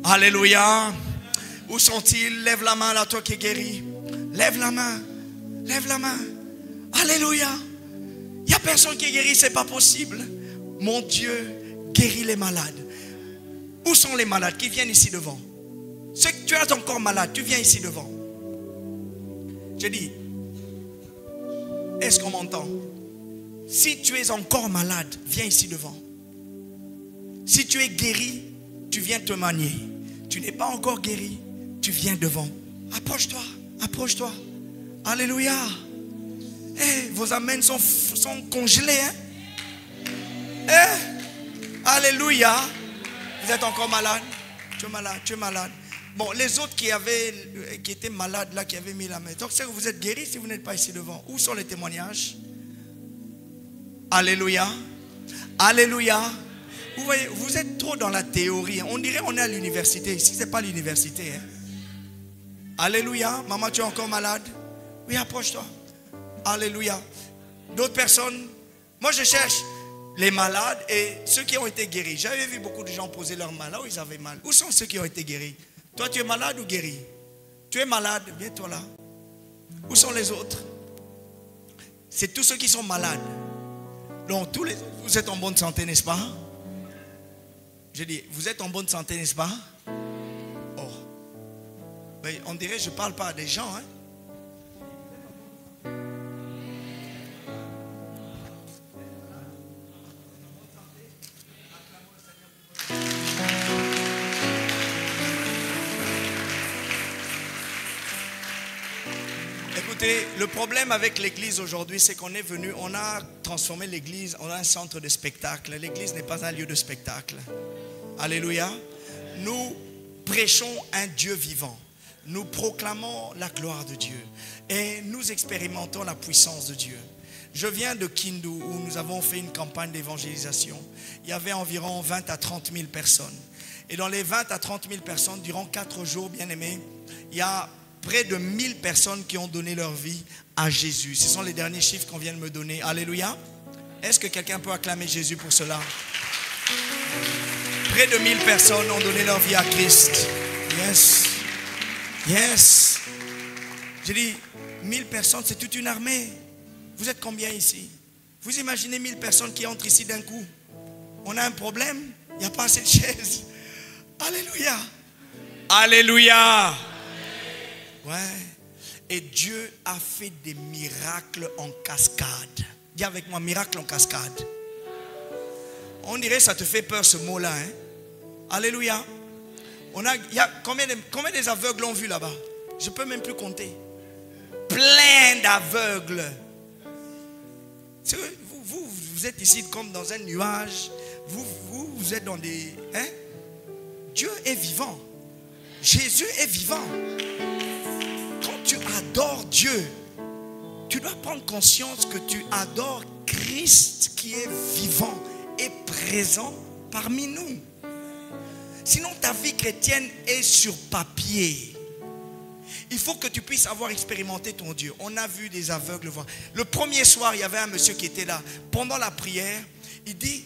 Alléluia. Où sont-ils? Lève la main là, toi qui es guéri. Lève la main. Lève la main. Alléluia. Il n'y a personne qui est guéri, c'est pas possible. Mon Dieu guérit les malades. Où sont les malades qui viennent ici devant? Ceux que tu es encore malade, tu viens ici devant. Je dis, est-ce qu'on m'entend? Si tu es encore malade, viens ici devant. Si tu es guéri, tu viens te manier. Tu n'es pas encore guéri, tu viens devant. Approche-toi, approche-toi. Alléluia. Hey, vos amens sont congelés. Alléluia. Vous êtes encore malade? Tu es malade, tu es malade. Bon, les autres qui étaient malades là, qui avaient mis la main. Donc c'est que vous êtes guéris si vous n'êtes pas ici devant. Où sont les témoignages? Alléluia. Alléluia. Vous voyez, vous êtes trop dans la théorie. On dirait qu'on est à l'université. Ici, ce n'est pas l'université. Alléluia. Maman, tu es encore malade? Oui, approche-toi. Alléluia. D'autres personnes? Moi, je cherche les malades et ceux qui ont été guéris. J'avais vu beaucoup de gens poser leur main là où ils avaient mal. Où sont ceux qui ont été guéris? Toi, tu es malade ou guéri? Tu es malade, viens-toi là. Où sont les autres? C'est tous ceux qui sont malades. Donc, tous les autres, vous êtes en bonne santé, n'est-ce pas? Je dis, vous êtes en bonne santé, n'est-ce pas? Oh. Mais on dirait que je ne parle pas à des gens. Écoutez, le problème avec l'église aujourd'hui, c'est qu'on est venu, on a transformé l'église en un centre de spectacle. L'église n'est pas un lieu de spectacle. Alléluia. Nous prêchons un Dieu vivant. Nous proclamons la gloire de Dieu. Et nous expérimentons la puissance de Dieu. Je viens de Kindu où nous avons fait une campagne d'évangélisation. Il y avait environ 20 à 30 000 personnes. Et dans les 20 à 30 000 personnes, durant 4 jours, bien aimés, il y a près de 1000 personnes qui ont donné leur vie à Jésus. Ce sont les derniers chiffres qu'on vient de me donner. Alléluia. Est-ce que quelqu'un peut acclamer Jésus pour cela? Près de 1000 personnes ont donné leur vie à Christ. Yes. Yes. J'ai dit, 1000 personnes, c'est toute une armée. Vous êtes combien ici? Vous imaginez 1000 personnes qui entrent ici d'un coup? On a un problème? Il n'y a pas assez de chaises. Alléluia. Alléluia. Ouais. Et Dieu a fait des miracles en cascade. Dis avec moi, miracle en cascade. On dirait que ça te fait peur ce mot-là. Alléluia. Il y a combien des aveugles ont vu là-bas? Je ne peux même plus compter. Plein d'aveugles. Vous êtes ici comme dans un nuage. Vous êtes dans des... Dieu est vivant. Jésus est vivant. Quand tu adores Dieu, tu dois prendre conscience que tu adores Christ qui est vivant et présent parmi nous. Sinon ta vie chrétienne est sur papier. Il faut que tu puisses avoir expérimenté ton Dieu. On a vu des aveugles voir. Le premier soir, il y avait un monsieur qui était là. Pendant la prière, il dit,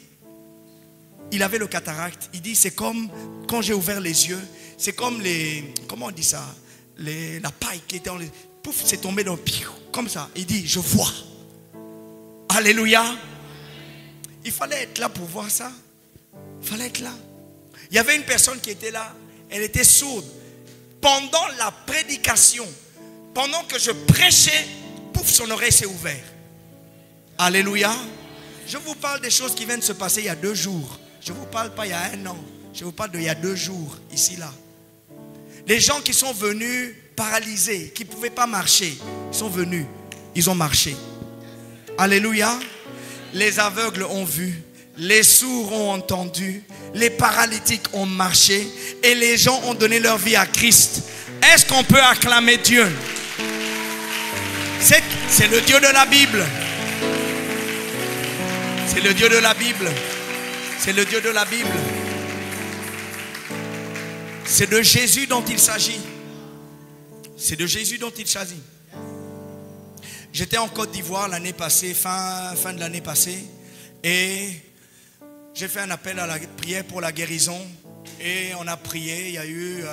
il avait le cataracte. Il dit, c'est comme quand j'ai ouvert les yeux, c'est comme les, comment on dit ça, la paille qui était en les, pouf, c'est tombé dans le piou, comme ça. Il dit, je vois. Alléluia. Il fallait être là pour voir ça. Il fallait être là. Il y avait une personne qui était là. Elle était sourde. Pendant la prédication, pendant que je prêchais, pouf, son oreille s'est ouverte. Alléluia. Je vous parle des choses qui viennent de se passer il y a 2 jours. Je ne vous parle pas il y a 1 an. Je vous parle d'il y a 2 jours, ici, là. Les gens qui sont venus paralysés, qui ne pouvaient pas marcher, ils sont venus, ils ont marché. Alléluia. Les aveugles ont vu, les sourds ont entendu, les paralytiques ont marché et les gens ont donné leur vie à Christ. Est-ce qu'on peut acclamer Dieu? C'est le Dieu de la Bible. C'est le Dieu de la Bible. C'est le Dieu de la Bible. C'est de Jésus dont il s'agit. C'est de Jésus dont il s'agit. J'étais en Côte d'Ivoire l'année passée, fin de l'année passée, et j'ai fait un appel à la prière pour la guérison. Et on a prié. Il y a eu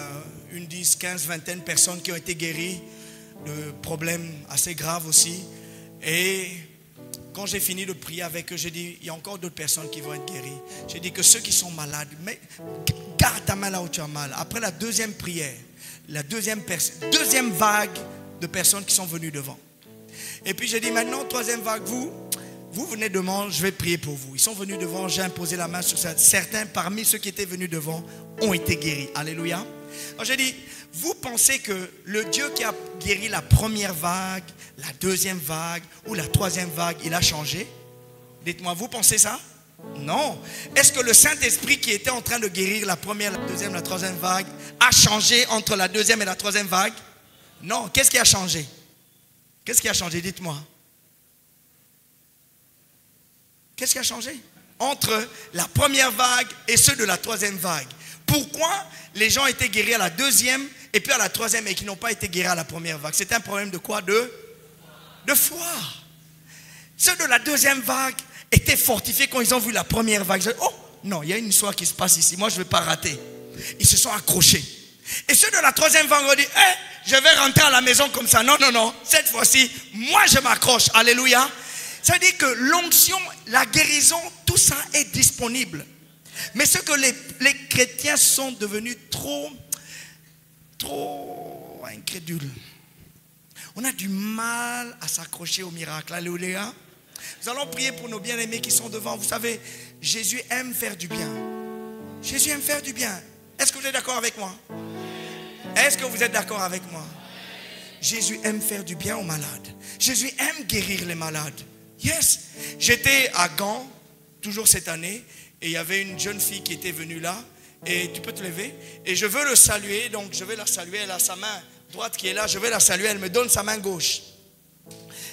une 10, 15, vingtaine de personnes qui ont été guéries de problèmes assez graves aussi. Et quand j'ai fini de prier avec eux, j'ai dit, il y a encore d'autres personnes qui vont être guéries. J'ai dit que ceux qui sont malades, mais garde ta main là où tu as mal. Après la deuxième prière, la deuxième vague de personnes qui sont venues devant. Et puis j'ai dit, maintenant, troisième vague, vous venez devant, je vais prier pour vous. Ils sont venus devant, j'ai imposé la main sur ça. Certains parmi ceux qui étaient venus devant ont été guéris. Alléluia. Alors j'ai dit, vous pensez que le Dieu qui a guéri la première vague, la deuxième vague ou la troisième vague, il a changé? Dites-moi, vous pensez ça? Non. Est-ce que le Saint-Esprit qui était en train de guérir la première, la deuxième, la troisième vague a changé entre la deuxième et la troisième vague? Non. Qu'est-ce qui a changé? Qu'est-ce qui a changé? Dites-moi. Qu'est-ce qui a changé entre la première vague et ceux de la troisième vague? Pourquoi les gens étaient guéris à la deuxième et puis à la troisième et qui n'ont pas été guéris à la première vague? C'était un problème de quoi? De foi. Ceux de la deuxième vague étaient fortifiés quand ils ont vu la première vague. Ils ont dit, oh non, il y a une histoire qui se passe ici. Moi, je ne vais pas rater. Ils se sont accrochés. Et ceux de la troisième vague ont dit, je vais rentrer à la maison comme ça. Non, non, non. Cette fois-ci, moi, je m'accroche. Alléluia. Ça veut dire que l'onction, la guérison, tout ça est disponible. Mais ce que les chrétiens sont devenus trop incrédules. On a du mal à s'accrocher au miracle. Alléluia. Nous allons prier pour nos bien-aimés qui sont devant. Vous savez, Jésus aime faire du bien. Jésus aime faire du bien. Est-ce que vous êtes d'accord avec moi? Est-ce que vous êtes d'accord avec moi? Jésus aime faire du bien aux malades. Jésus aime guérir les malades. Yes. J'étais à Gand, toujours cette année, et il y avait une jeune fille qui était venue là. Et tu peux te lever. Et je veux le saluer, donc je vais la saluer. Elle a sa main droite qui est là, je vais la saluer. Elle me donne sa main gauche.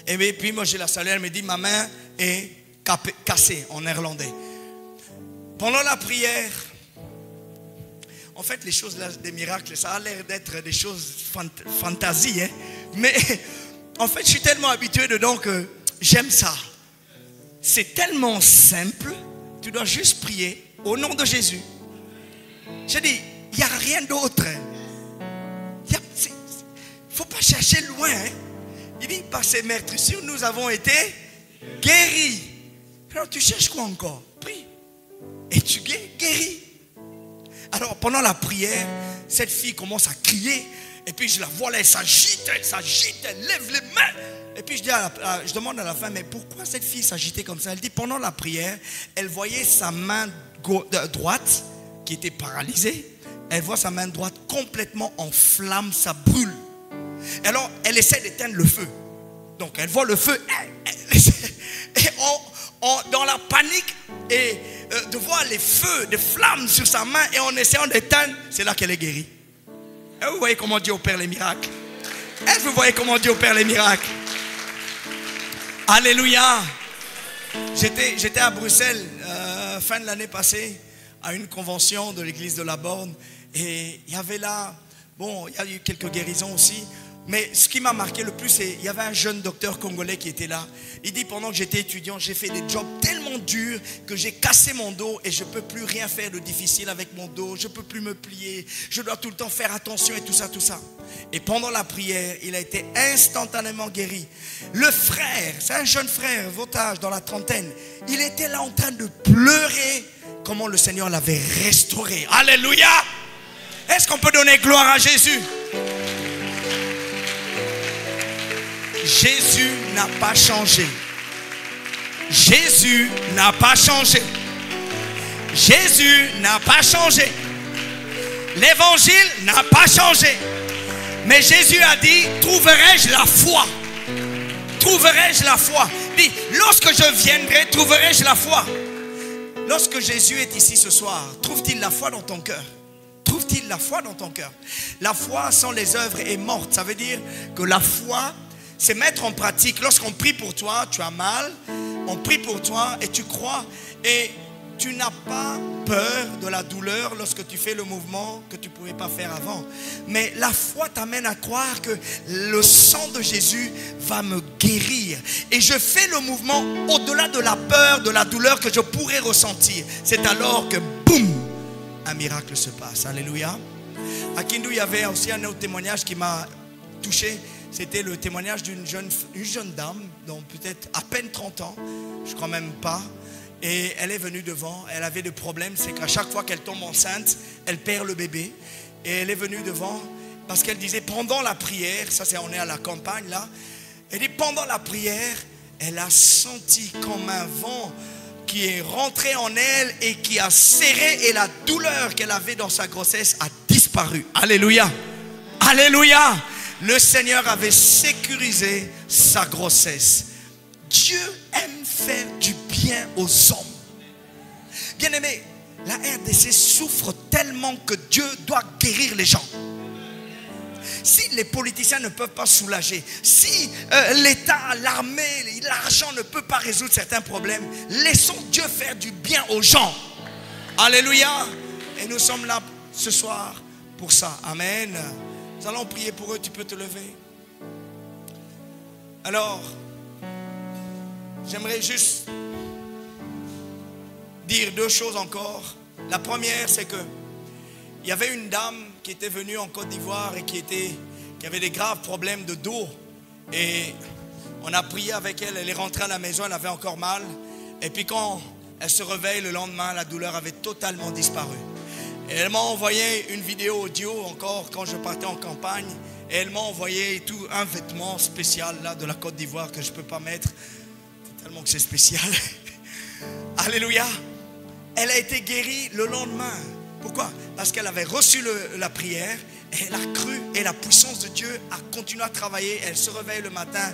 Et puis moi je la salue, elle me dit, ma main est cassée en néerlandais. Pendant la prière, en fait les choses là, des miracles, ça a l'air d'être des choses fantasies, hein? Mais en fait je suis tellement habitué dedans que j'aime ça. C'est tellement simple, tu dois juste prier au nom de Jésus. Je dis, il n'y a rien d'autre. Il ne faut pas chercher loin. Hein? Il dit, par ces meurtrissures, nous avons été guéris. Alors tu cherches quoi encore? Prie. Et tu guéris. Alors pendant la prière, cette fille commence à crier. Et puis je la vois là, elle s'agite, elle lève les mains. Et puis je demande à la femme, mais pourquoi cette fille s'agitait comme ça? Elle dit, pendant la prière, elle voyait sa main droite qui était paralysée. Elle voit sa main droite complètement en flamme, ça brûle. Alors elle essaie d'éteindre le feu. Donc elle voit le feu. Et dans la panique et de voir les feux, des flammes sur sa main, et en essayant d'éteindre, c'est là qu'elle est guérie. Et vous voyez comment Dieu opère les miracles? Est-ce que vous voyez comment Dieu opère les miracles? Alléluia. J'étais à Bruxelles fin de l'année passée à une convention de l'église de la Borne, et il y avait là, bon, il y a eu quelques guérisons aussi, mais ce qui m'a marqué le plus, c'est qu'il y avait un jeune docteur congolais qui était là. Il dit, pendant que j'étais étudiant, j'ai fait des jobs tellement durs que j'ai cassé mon dos et je ne peux plus rien faire de difficile avec mon dos, je ne peux plus me plier, je dois tout le temps faire attention et tout ça, tout ça. Et pendant la prière, il a été instantanément guéri. Le frère, c'est un jeune frère, votre âge, dans la trentaine, il était là en train de pleurer comment le Seigneur l'avait restauré. Alléluia. Est-ce qu'on peut donner gloire à Jésus? Jésus n'a pas changé. Jésus n'a pas changé. Jésus n'a pas changé. L'évangile n'a pas changé. Mais Jésus a dit, trouverai-je la foi? Trouverai-je la foi? Il dit, lorsque je viendrai, trouverai-je la foi? Lorsque Jésus est ici ce soir, trouve-t-il la foi dans ton cœur? Trouve-t-il la foi dans ton cœur? La foi sans les œuvres est morte. Ça veut dire que la foi, c'est mettre en pratique. Lorsqu'on prie pour toi, tu as mal, on prie pour toi et tu crois, et tu n'as pas peur de la douleur lorsque tu fais le mouvement que tu ne pouvais pas faire avant. Mais la foi t'amène à croire que le sang de Jésus va me guérir. Et je fais le mouvement au-delà de la peur, de la douleur que je pourrais ressentir. C'est alors que boum, un miracle se passe. Alléluia. À Kindu, il y avait aussi un autre témoignage qui m'a touché. C'était le témoignage d'une jeune dame, dont peut-être à peine 30 ans, je crois même pas. Et elle est venue devant, elle avait des problèmes, c'est qu'à chaque fois qu'elle tombe enceinte, elle perd le bébé. Et elle est venue devant parce qu'elle disait pendant la prière, ça c'est on est à la campagne là, elle dit pendant la prière, elle a senti comme un vent qui est rentré en elle et qui a serré, et la douleur qu'elle avait dans sa grossesse a disparu. Alléluia. Alléluia. Le Seigneur avait sécurisé sa grossesse. Dieu aime faire du bien aux hommes. Bien-aimés, la RDC souffre tellement que Dieu doit guérir les gens. Si les politiciens ne peuvent pas soulager, si l'État, l'armée, l'argent ne peut pas résoudre certains problèmes, laissons Dieu faire du bien aux gens. Alléluia. Et nous sommes là ce soir pour ça. Amen. Nous allons prier pour eux, tu peux te lever. Alors, j'aimerais juste dire deux choses encore. La première, c'est que il y avait une dame qui était venue en Côte d'Ivoire et qui avait des graves problèmes de dos. Et on a prié avec elle, elle est rentrée à la maison, elle avait encore mal. Et puis quand elle se réveille le lendemain, la douleur avait totalement disparu. Et elle m'a envoyé une vidéo audio encore quand je partais en campagne. Et elle m'a envoyé tout un vêtement spécial là de la Côte d'Ivoire que je ne peux pas mettre. Tellement que c'est spécial. Alléluia. Elle a été guérie le lendemain. Pourquoi? Parce qu'elle avait reçu la prière. Et elle a cru. Et la puissance de Dieu a continué à travailler. Elle se réveille le matin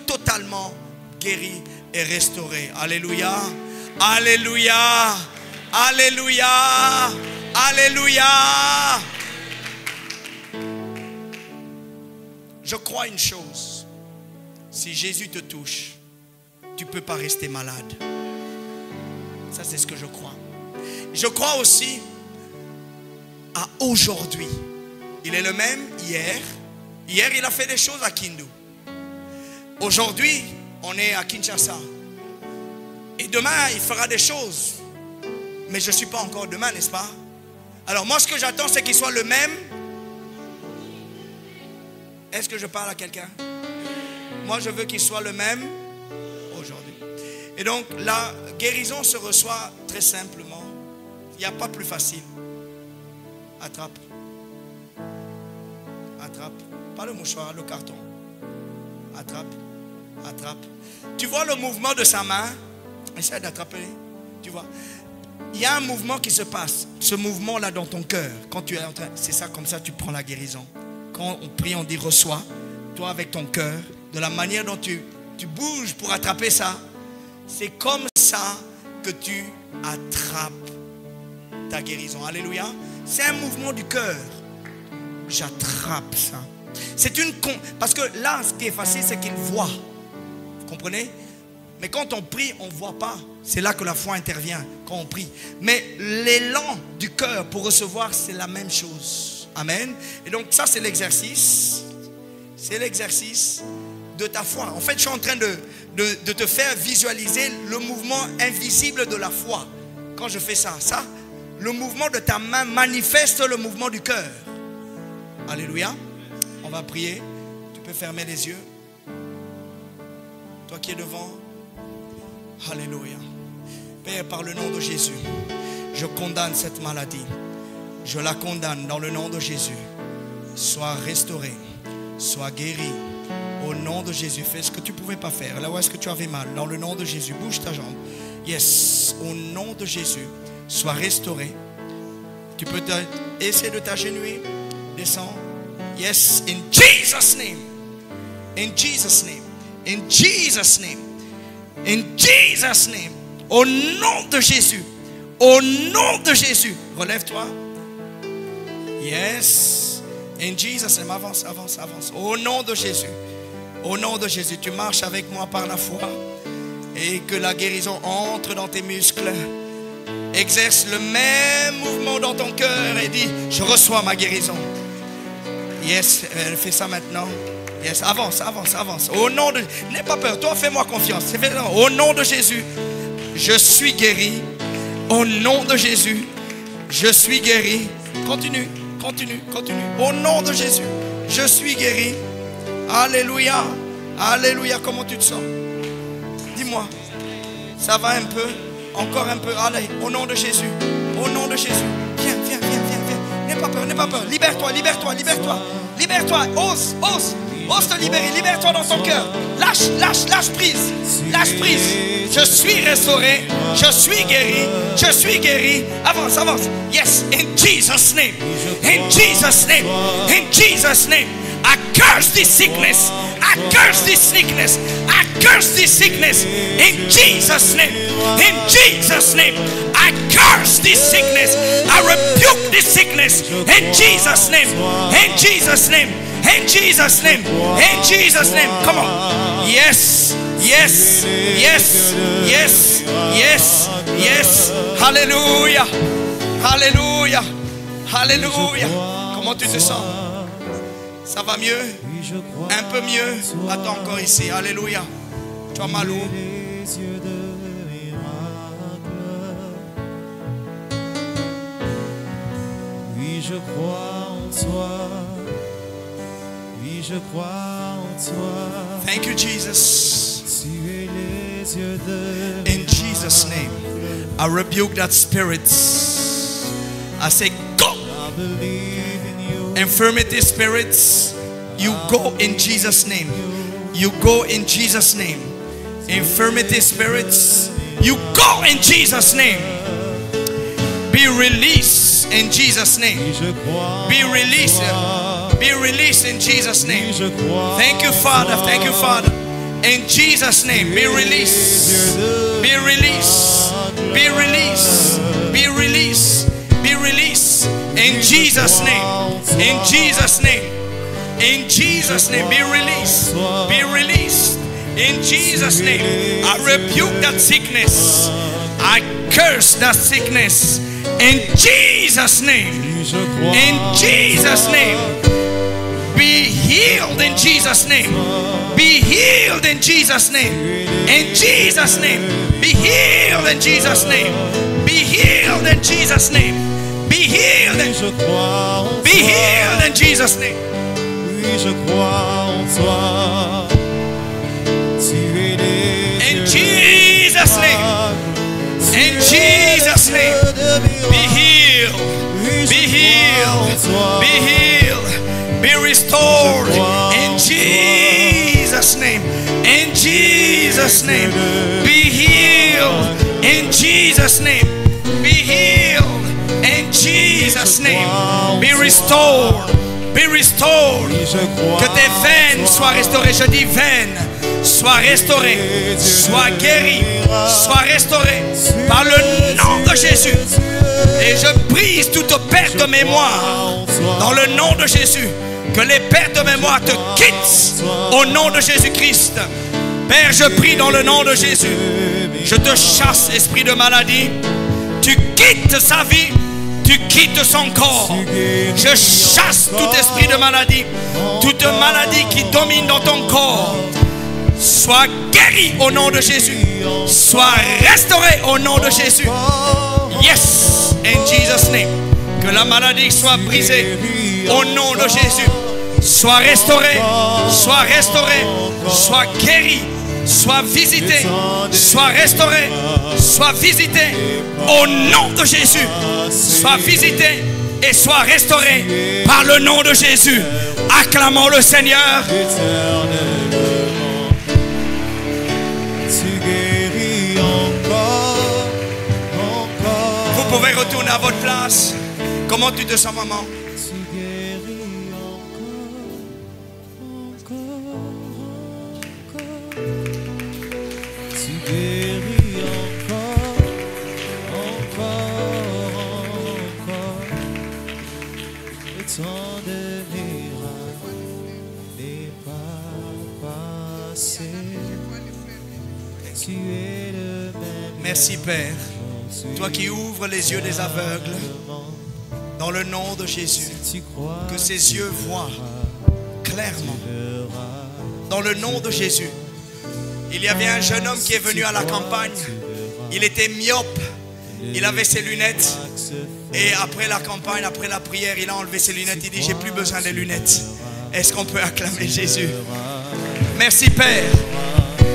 totalement guérie et restaurée. Alléluia. Alléluia. Alléluia. Alléluia. Je crois une chose. Si Jésus te touche, tu ne peux pas rester malade. Ça, c'est ce que je crois. Je crois aussi à aujourd'hui. Il est le même hier. Hier, il a fait des choses à Kindu. Aujourd'hui, on est à Kinshasa. Et demain, il fera des choses. Mais je ne suis pas encore demain, n'est-ce pas? Alors moi, ce que j'attends, c'est qu'il soit le même. Est-ce que je parle à quelqu'un? Moi, je veux qu'il soit le même aujourd'hui. Et donc, la guérison se reçoit très simplement. Il n'y a pas plus facile. Attrape. Attrape. Pas le mouchoir, le carton. Attrape. Attrape. Tu vois le mouvement de sa main? Essaie d'attraper. Tu vois? Il y a un mouvement qui se passe. Ce mouvement-là dans ton cœur. Quand tu es en train, c'est ça, comme ça tu prends la guérison. Quand on prie, on dit reçois. Toi avec ton cœur, de la manière dont tu bouges pour attraper ça, c'est comme ça que tu attrapes ta guérison. Alléluia. C'est un mouvement du cœur. J'attrape ça. C'est une... Parce que là, ce qui est facile, c'est qu'il voit. Vous comprenez? Mais quand on prie, on ne voit pas. C'est là que la foi intervient, quand on prie. Mais l'élan du cœur pour recevoir, c'est la même chose. Amen. Et donc ça, c'est l'exercice. C'est l'exercice de ta foi. En fait, je suis en train de te faire visualiser le mouvement invisible de la foi. Quand je fais ça, le mouvement de ta main manifeste le mouvement du cœur. Alléluia. On va prier. Tu peux fermer les yeux. Toi qui es devant. Alléluia. Père, par le nom de Jésus, je condamne cette maladie. Je la condamne dans le nom de Jésus. Sois restauré, sois guéri. Au nom de Jésus, fais ce que tu ne pouvais pas faire. Là où est-ce que tu avais mal, dans le nom de Jésus, bouge ta jambe. Yes, au nom de Jésus, sois restauré. Tu peux essayer de t'agenouiller. Descends. Yes, in Jesus' name. In Jesus' name. In Jesus' name. In Jesus' name. Au nom de Jésus. Au nom de Jésus. Relève-toi. Yes. In Jesus' name. Avance, avance, avance. Au nom de Jésus. Au nom de Jésus. Tu marches avec moi par la foi. Et que la guérison entre dans tes muscles. Exerce le même mouvement dans ton cœur. Et dis, je reçois ma guérison. Yes. Fais ça maintenant. Yes, avance, avance, avance. Au nom de... N'aie pas peur, toi fais-moi confiance. Au nom de Jésus, je suis guéri. Au nom de Jésus, Je suis guéri. Continue, continue, continue. Au nom de Jésus, je suis guéri. Alléluia. Alléluia. Comment tu te sens? Dis-moi. Ça va un peu? Encore un peu. Allez, au nom de Jésus. Au nom de Jésus. Viens, viens, viens, viens, viens. N'aie pas peur, n'aie pas peur. Libère-toi, libère-toi, libère-toi. Libère-toi. Ose, ose. Ose te libérer. Libère-toi dans ton cœur. Lâche, lâche, lâche prise. Lâche prise. Je suis restauré. Je suis guéri. Je suis guéri. Avance, avance. Yes, in Jesus' name. In Jesus' name. In Jesus' name. I curse this sickness. I curse this sickness. I curse this sickness. In Jesus' name. In Jesus' name. I curse this sickness. I rebuke this sickness. In Jesus' name. In Jesus' name. In Jesus' name. In Jesus' name. Come on. Yes. Yes. Yes. Yes. Yes. Yes. Hallelujah. Hallelujah. Hallelujah. Comment tu te sens? Ça va mieux? Un peu mieux? Attends encore ici. Alléluia. Tu as mal où? Oui, je crois en toi. Oui, je crois en toi. Thank you, Jesus. Tu es les yeux de In Jesus' name, I rebuke that spirit. I say, go. I believe in you. Infirmity spirits, you go in Jesus' name. You go in Jesus' name. Infirmity spirits, you go in Jesus' name. Be released in Jesus' name. Je crois Be released. Be released in Jesus' name. Thank you, Father. Thank you, Father. In Jesus' name, be released. Be released. Be released. Be released. Be released. In Jesus' name. In Jesus' name. In Jesus' name, be released. Be released. In Jesus' name, I rebuke that sickness. I curse that sickness. In Jesus' name. In Jesus' name. Be healed in Jesus' name. Be healed in Jesus' name. In Jesus' name. Be healed in Jesus' name. Be healed in Jesus' name. Be healed in Be healed in Jesus' name. Oui, je crois en toi. Tu es les In Jesus' name. In Jesus' name. Be healed. Be healed. Be healed. Be restored. In Jesus' name. In Jesus' name. Be healed. In Jesus' name. Be healed. In Jesus' name. Be restored. Be restored. Que tes veines soient restaurées. Je dis veines. Sois restaurées. Sois guéries. Sois restaurées. Par le nom de Jésus. Et je brise toute perte de mémoire. Dans le nom de Jésus. Que les pertes de mémoire te quittent. Au nom de Jésus-Christ. Père, je prie dans le nom de Jésus. Je te chasse, esprit de maladie. Tu quittes sa vie. Tu quittes son corps. Je chasse tout esprit de maladie. Toute maladie qui domine dans ton corps. Sois guéri au nom de Jésus. Sois restauré au nom de Jésus. Yes, in Jesus' name. Que la maladie soit brisée au nom de Jésus. Sois restauré. Sois restauré. Sois guéri. Sois visité. Sois restauré. Sois visité. Au nom de Jésus. Sois visité et sois restauré par le nom de Jésus. Acclamons le Seigneur. Vous pouvez retourner à votre place. Comment tu te sens, maman? Merci Père, toi qui ouvres les yeux des aveugles, dans le nom de Jésus, que ses yeux voient clairement, dans le nom de Jésus. Il y avait un jeune homme qui est venu à la campagne, il était myope, Il avait ses lunettes. Et après la campagne, après la prière, il a enlevé ses lunettes. Il dit, j'ai plus besoin des lunettes. Est-ce qu'on peut acclamer Jésus? Merci Père.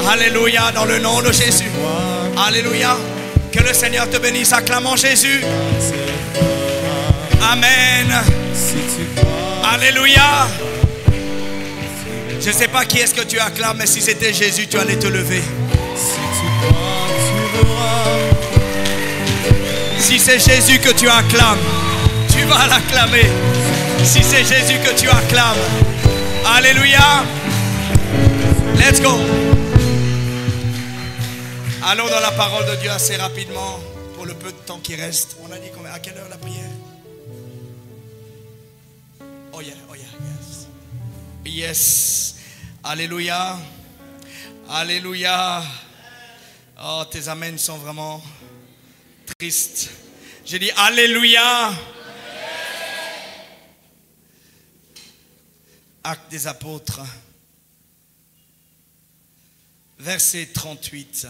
Alléluia, dans le nom de Jésus. Alléluia. Que le Seigneur te bénisse. Acclamons Jésus. Amen. Alléluia. Je ne sais pas qui est-ce que tu acclames, mais si c'était Jésus, tu allais te lever. Si c'est Jésus que tu acclames, tu vas l'acclamer. Si c'est Jésus que tu acclames. Alléluia. Let's go. Allons dans la parole de Dieu assez rapidement pour le peu de temps qui reste. On a dit combien? À quelle heure la prière? Oh yeah, yes. Yes. Alléluia. Alléluia. Oh, tes amens sont vraiment tristes. J'ai dit Alléluia. Actes des apôtres. Verset 38.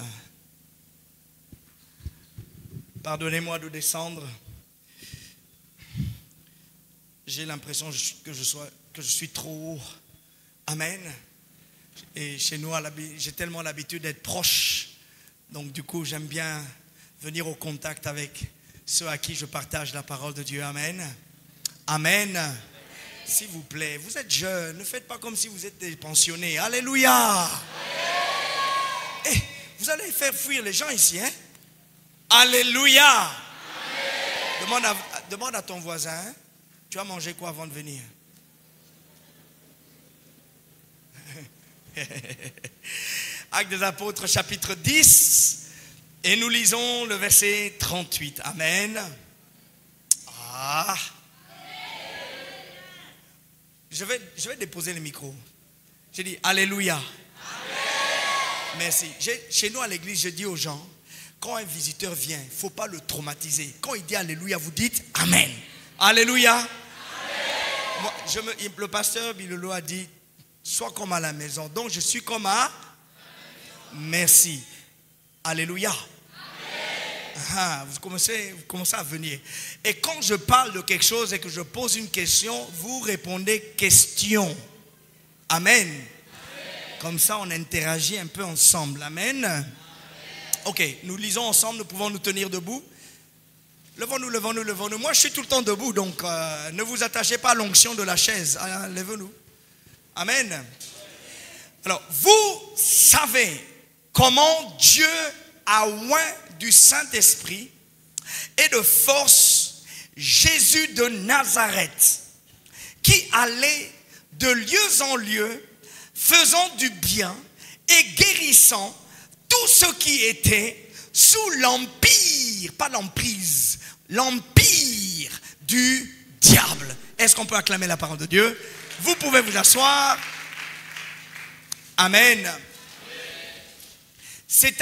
Pardonnez-moi de descendre. J'ai l'impression que je suis trop haut. Amen. Et chez nous, j'ai tellement l'habitude d'être proche. Donc du coup, j'aime bien venir au contact avec ceux à qui je partage la parole de Dieu. Amen. Amen. S'il vous plaît, vous êtes jeunes. Ne faites pas comme si vous êtes des pensionnés. Alléluia. Eh, vous allez faire fuir les gens ici, hein? Alléluia. Demande à ton voisin, hein? Tu as mangé quoi avant de venir? Actes des apôtres chapitre 10 et nous lisons le verset 38. Amen. Ah. Je vais déposer le micro. J'ai dit Alléluia. Amen. Merci. Chez nous à l'église, je dis aux gens, quand un visiteur vient, il ne faut pas le traumatiser. Quand il dit Alléluia, vous dites Amen. Alléluia. Amen. Moi, le pasteur Bilolo a dit, sois comme à la maison. Donc je suis comme à... Merci. Alléluia. Ah, vous commencez à venir. Et quand je parle de quelque chose et que je pose une question, vous répondez question. Amen. Amen. Comme ça, on interagit un peu ensemble. Amen. Amen. Ok, nous lisons ensemble, nous pouvons nous tenir debout. Levons-nous, levons-nous, levons-nous. Moi, je suis tout le temps debout, donc ne vous attachez pas à l'onction de la chaise. Levez-nous. Amen. Alors, vous savez comment Dieu a oint du Saint-Esprit et de force Jésus de Nazareth, qui allait de lieu en lieu, faisant du bien et guérissant tous ceux qui étaient sous l'empire, pas l'emprise, l'empire du diable. Est-ce qu'on peut acclamer la parole de Dieu? Vous pouvez vous asseoir. Amen. C'est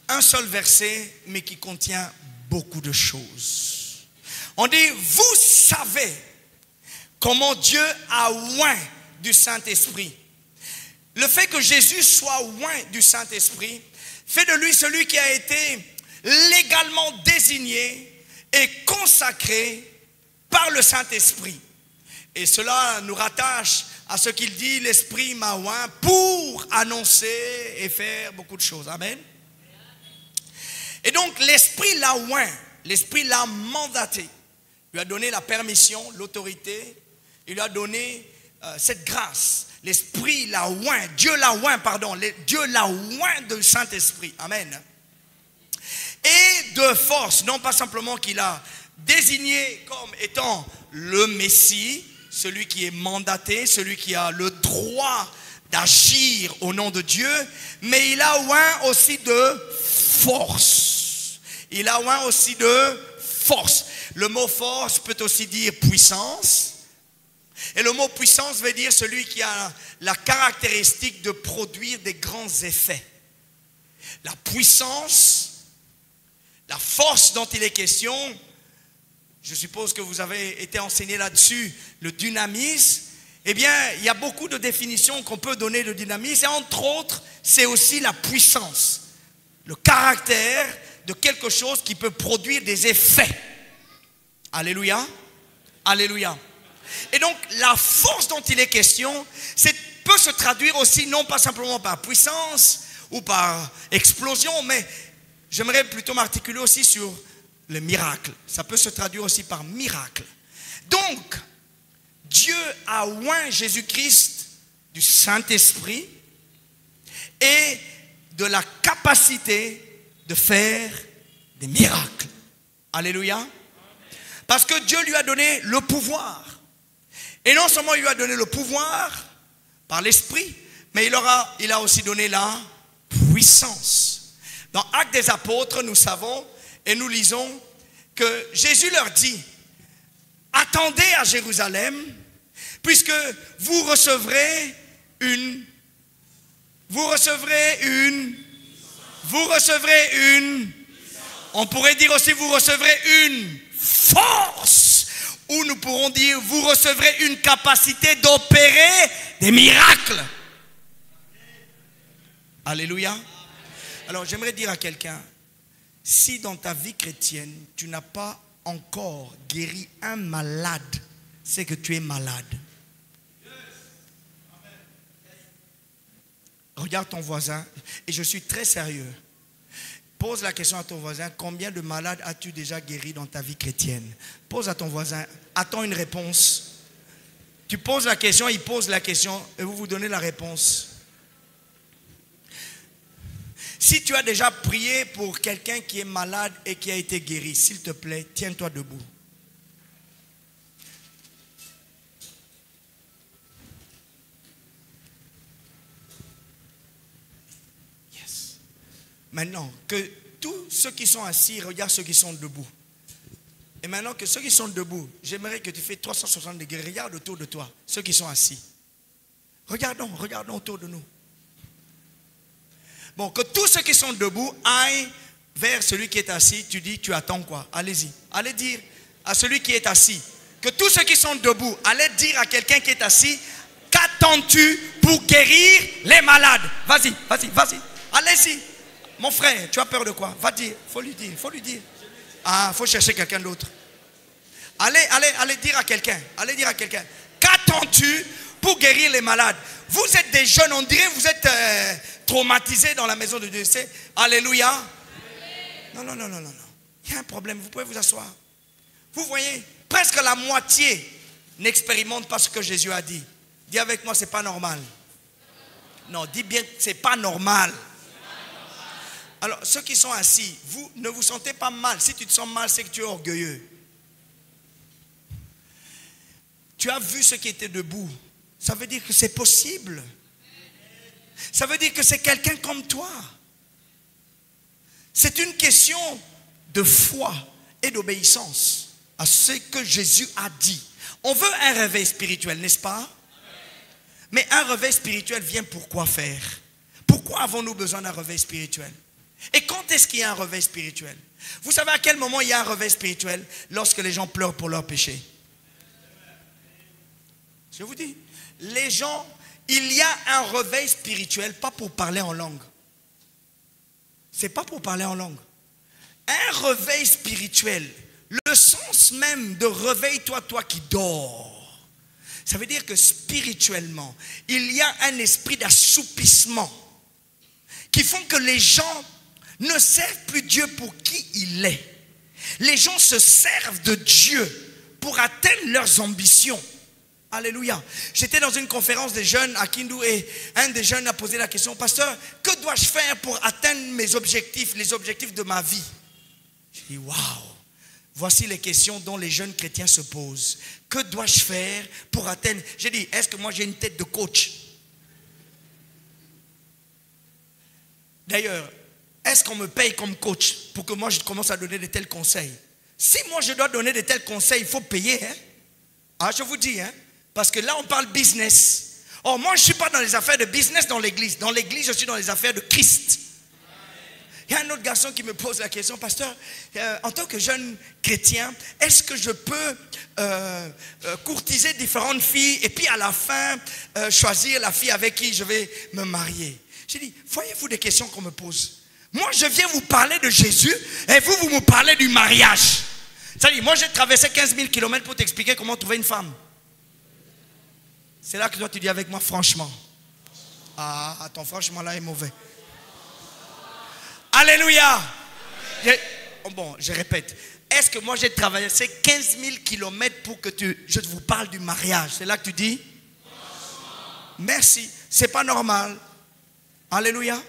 un seul verset, mais qui contient beaucoup de choses. On dit, vous savez comment Dieu a oint du Saint-Esprit. Le fait que Jésus soit oint du Saint-Esprit fait de lui celui qui a été légalement désigné et consacré par le Saint-Esprit. Et cela nous rattache à ce qu'il dit, l'Esprit m'a oint pour annoncer et faire beaucoup de choses. Amen. Et donc l'Esprit l'a oint, l'Esprit l'a mandaté. Il lui a donné la permission, l'autorité. Il lui a donné cette grâce. L'Esprit l'a oint, Dieu l'a oint, pardon. Dieu l'a oint de Saint-Esprit. Amen. Et de force, non pas simplement qu'il a désigné comme étant le Messie, celui qui est mandaté, celui qui a le droit d'agir au nom de Dieu, mais il a oint aussi de force. Il a oint aussi de force. Le mot force peut aussi dire puissance. Et le mot puissance veut dire celui qui a la caractéristique de produire des grands effets. La puissance, la force dont il est question, je suppose que vous avez été enseigné là-dessus, le dynamisme. Eh bien, il y a beaucoup de définitions qu'on peut donner de dynamisme. Et entre autres, c'est aussi la puissance, le caractère de quelque chose qui peut produire des effets. Alléluia. Alléluia. Et donc, la force dont il est question, peut se traduire aussi, non pas simplement par puissance ou par explosion, mais j'aimerais plutôt m'articuler aussi sur le miracle. Ça peut se traduire aussi par miracle. Donc, Dieu a oint Jésus-Christ du Saint-Esprit et de la capacité de faire des miracles. Alléluia. Parce que Dieu lui a donné le pouvoir. Et non seulement il lui a donné le pouvoir par l'Esprit, mais il a aussi donné la puissance. Dans Actes des Apôtres, nous savons et nous lisons que Jésus leur dit: attendez à Jérusalem, puisque vous recevrez une, on pourrait dire aussi vous recevrez une force, ou nous pourrons dire vous recevrez une capacité d'opérer des miracles. Alléluia. Alors j'aimerais dire à quelqu'un, si dans ta vie chrétienne tu n'as pas encore guéri un malade, c'est que tu es malade. Regarde ton voisin, et je suis très sérieux. Pose la question à ton voisin: combien de malades as-tu déjà guéri dans ta vie chrétienne? Pose à ton voisin, attends une réponse. Tu poses la question, il pose la question, et vous vous donnez la réponse. Si tu as déjà prié pour quelqu'un qui est malade et qui a été guéri, s'il te plaît, tiens-toi debout. Yes. Maintenant, que tous ceux qui sont assis regardent ceux qui sont debout. Et maintenant que ceux qui sont debout, j'aimerais que tu fasses 360 degrés. Regarde autour de toi, ceux qui sont assis. Regardons autour de nous. Bon, que tous ceux qui sont debout aillent vers celui qui est assis. Tu dis, tu attends quoi? Allez-y. Allez dire à celui qui est assis. Que tous ceux qui sont debout, allez dire à quelqu'un qui est assis: qu'attends-tu pour guérir les malades? Vas-y. Allez-y. Mon frère, tu as peur de quoi? Va dire, faut lui dire. Ah, faut chercher quelqu'un d'autre. Allez dire à quelqu'un. Qu'attends-tu pour guérir les malades? Vous êtes des jeunes, on dirait vous êtes traumatisés dans la maison de Dieu. C'est alléluia. Non. Il y a un problème, vous pouvez vous asseoir. Vous voyez, presque la moitié n'expérimente pas ce que Jésus a dit. Dis avec moi, c'est pas normal. Non, dis bien, c'est pas normal. Alors, ceux qui sont assis, vous ne vous sentez pas mal. Si tu te sens mal, c'est que tu es orgueilleux. Tu as vu ceux qui étaient debout. Ça veut dire que c'est possible. Ça veut dire que c'est quelqu'un comme toi. C'est une question de foi et d'obéissance à ce que Jésus a dit. On veut un réveil spirituel, n'est-ce pas? Mais un réveil spirituel vient pour quoi faire? Pourquoi avons-nous besoin d'un réveil spirituel? Et quand est-ce qu'il y a un réveil spirituel? Vous savez à quel moment il y a un réveil spirituel? Lorsque les gens pleurent pour leurs péchés. Je vous dis, les gens, il y a un réveil spirituel, pas pour parler en langue. C'est pas pour parler en langue. Un réveil spirituel, le sens même de réveille-toi, toi qui dors. Ça veut dire que spirituellement, il y a un esprit d'assoupissement qui font que les gens ne servent plus Dieu pour qui il est. Les gens se servent de Dieu pour atteindre leurs ambitions. Alléluia. J'étais dans une conférence des jeunes à Kindu et un des jeunes a posé la question: pasteur, que dois-je faire pour atteindre mes objectifs, les objectifs de ma vie? J'ai dit, waouh, voici les questions dont les jeunes chrétiens se posent. Que dois-je faire pour atteindre? J'ai dit, est-ce que moi j'ai une tête de coach? D'ailleurs, est-ce qu'on me paye comme coach pour que moi je commence à donner de tels conseils? Si moi je dois donner de tels conseils, il faut payer. Hein? Ah, je vous dis, hein? Parce que là on parle business. Or moi je ne suis pas dans les affaires de business dans l'église. Dans l'église je suis dans les affaires de Christ. Il y a un autre garçon qui me pose la question: pasteur, en tant que jeune chrétien, est-ce que je peux courtiser différentes filles et puis à la fin choisir la fille avec qui je vais me marier? J'ai dit, voyez-vous des questions qu'on me pose? Moi, je viens vous parler de Jésus et vous me parlez du mariage. C'est-à-dire, moi, j'ai traversé 15 000 km pour t'expliquer comment trouver une femme. C'est là que toi, tu dis avec moi, franchement. Ah, ton franchement là est mauvais. Alléluia. Bon, je répète. Est-ce que moi, j'ai traversé 15 000 km pour que je vous parle du mariage? C'est là que tu dis? Merci. C'est pas normal. Alléluia.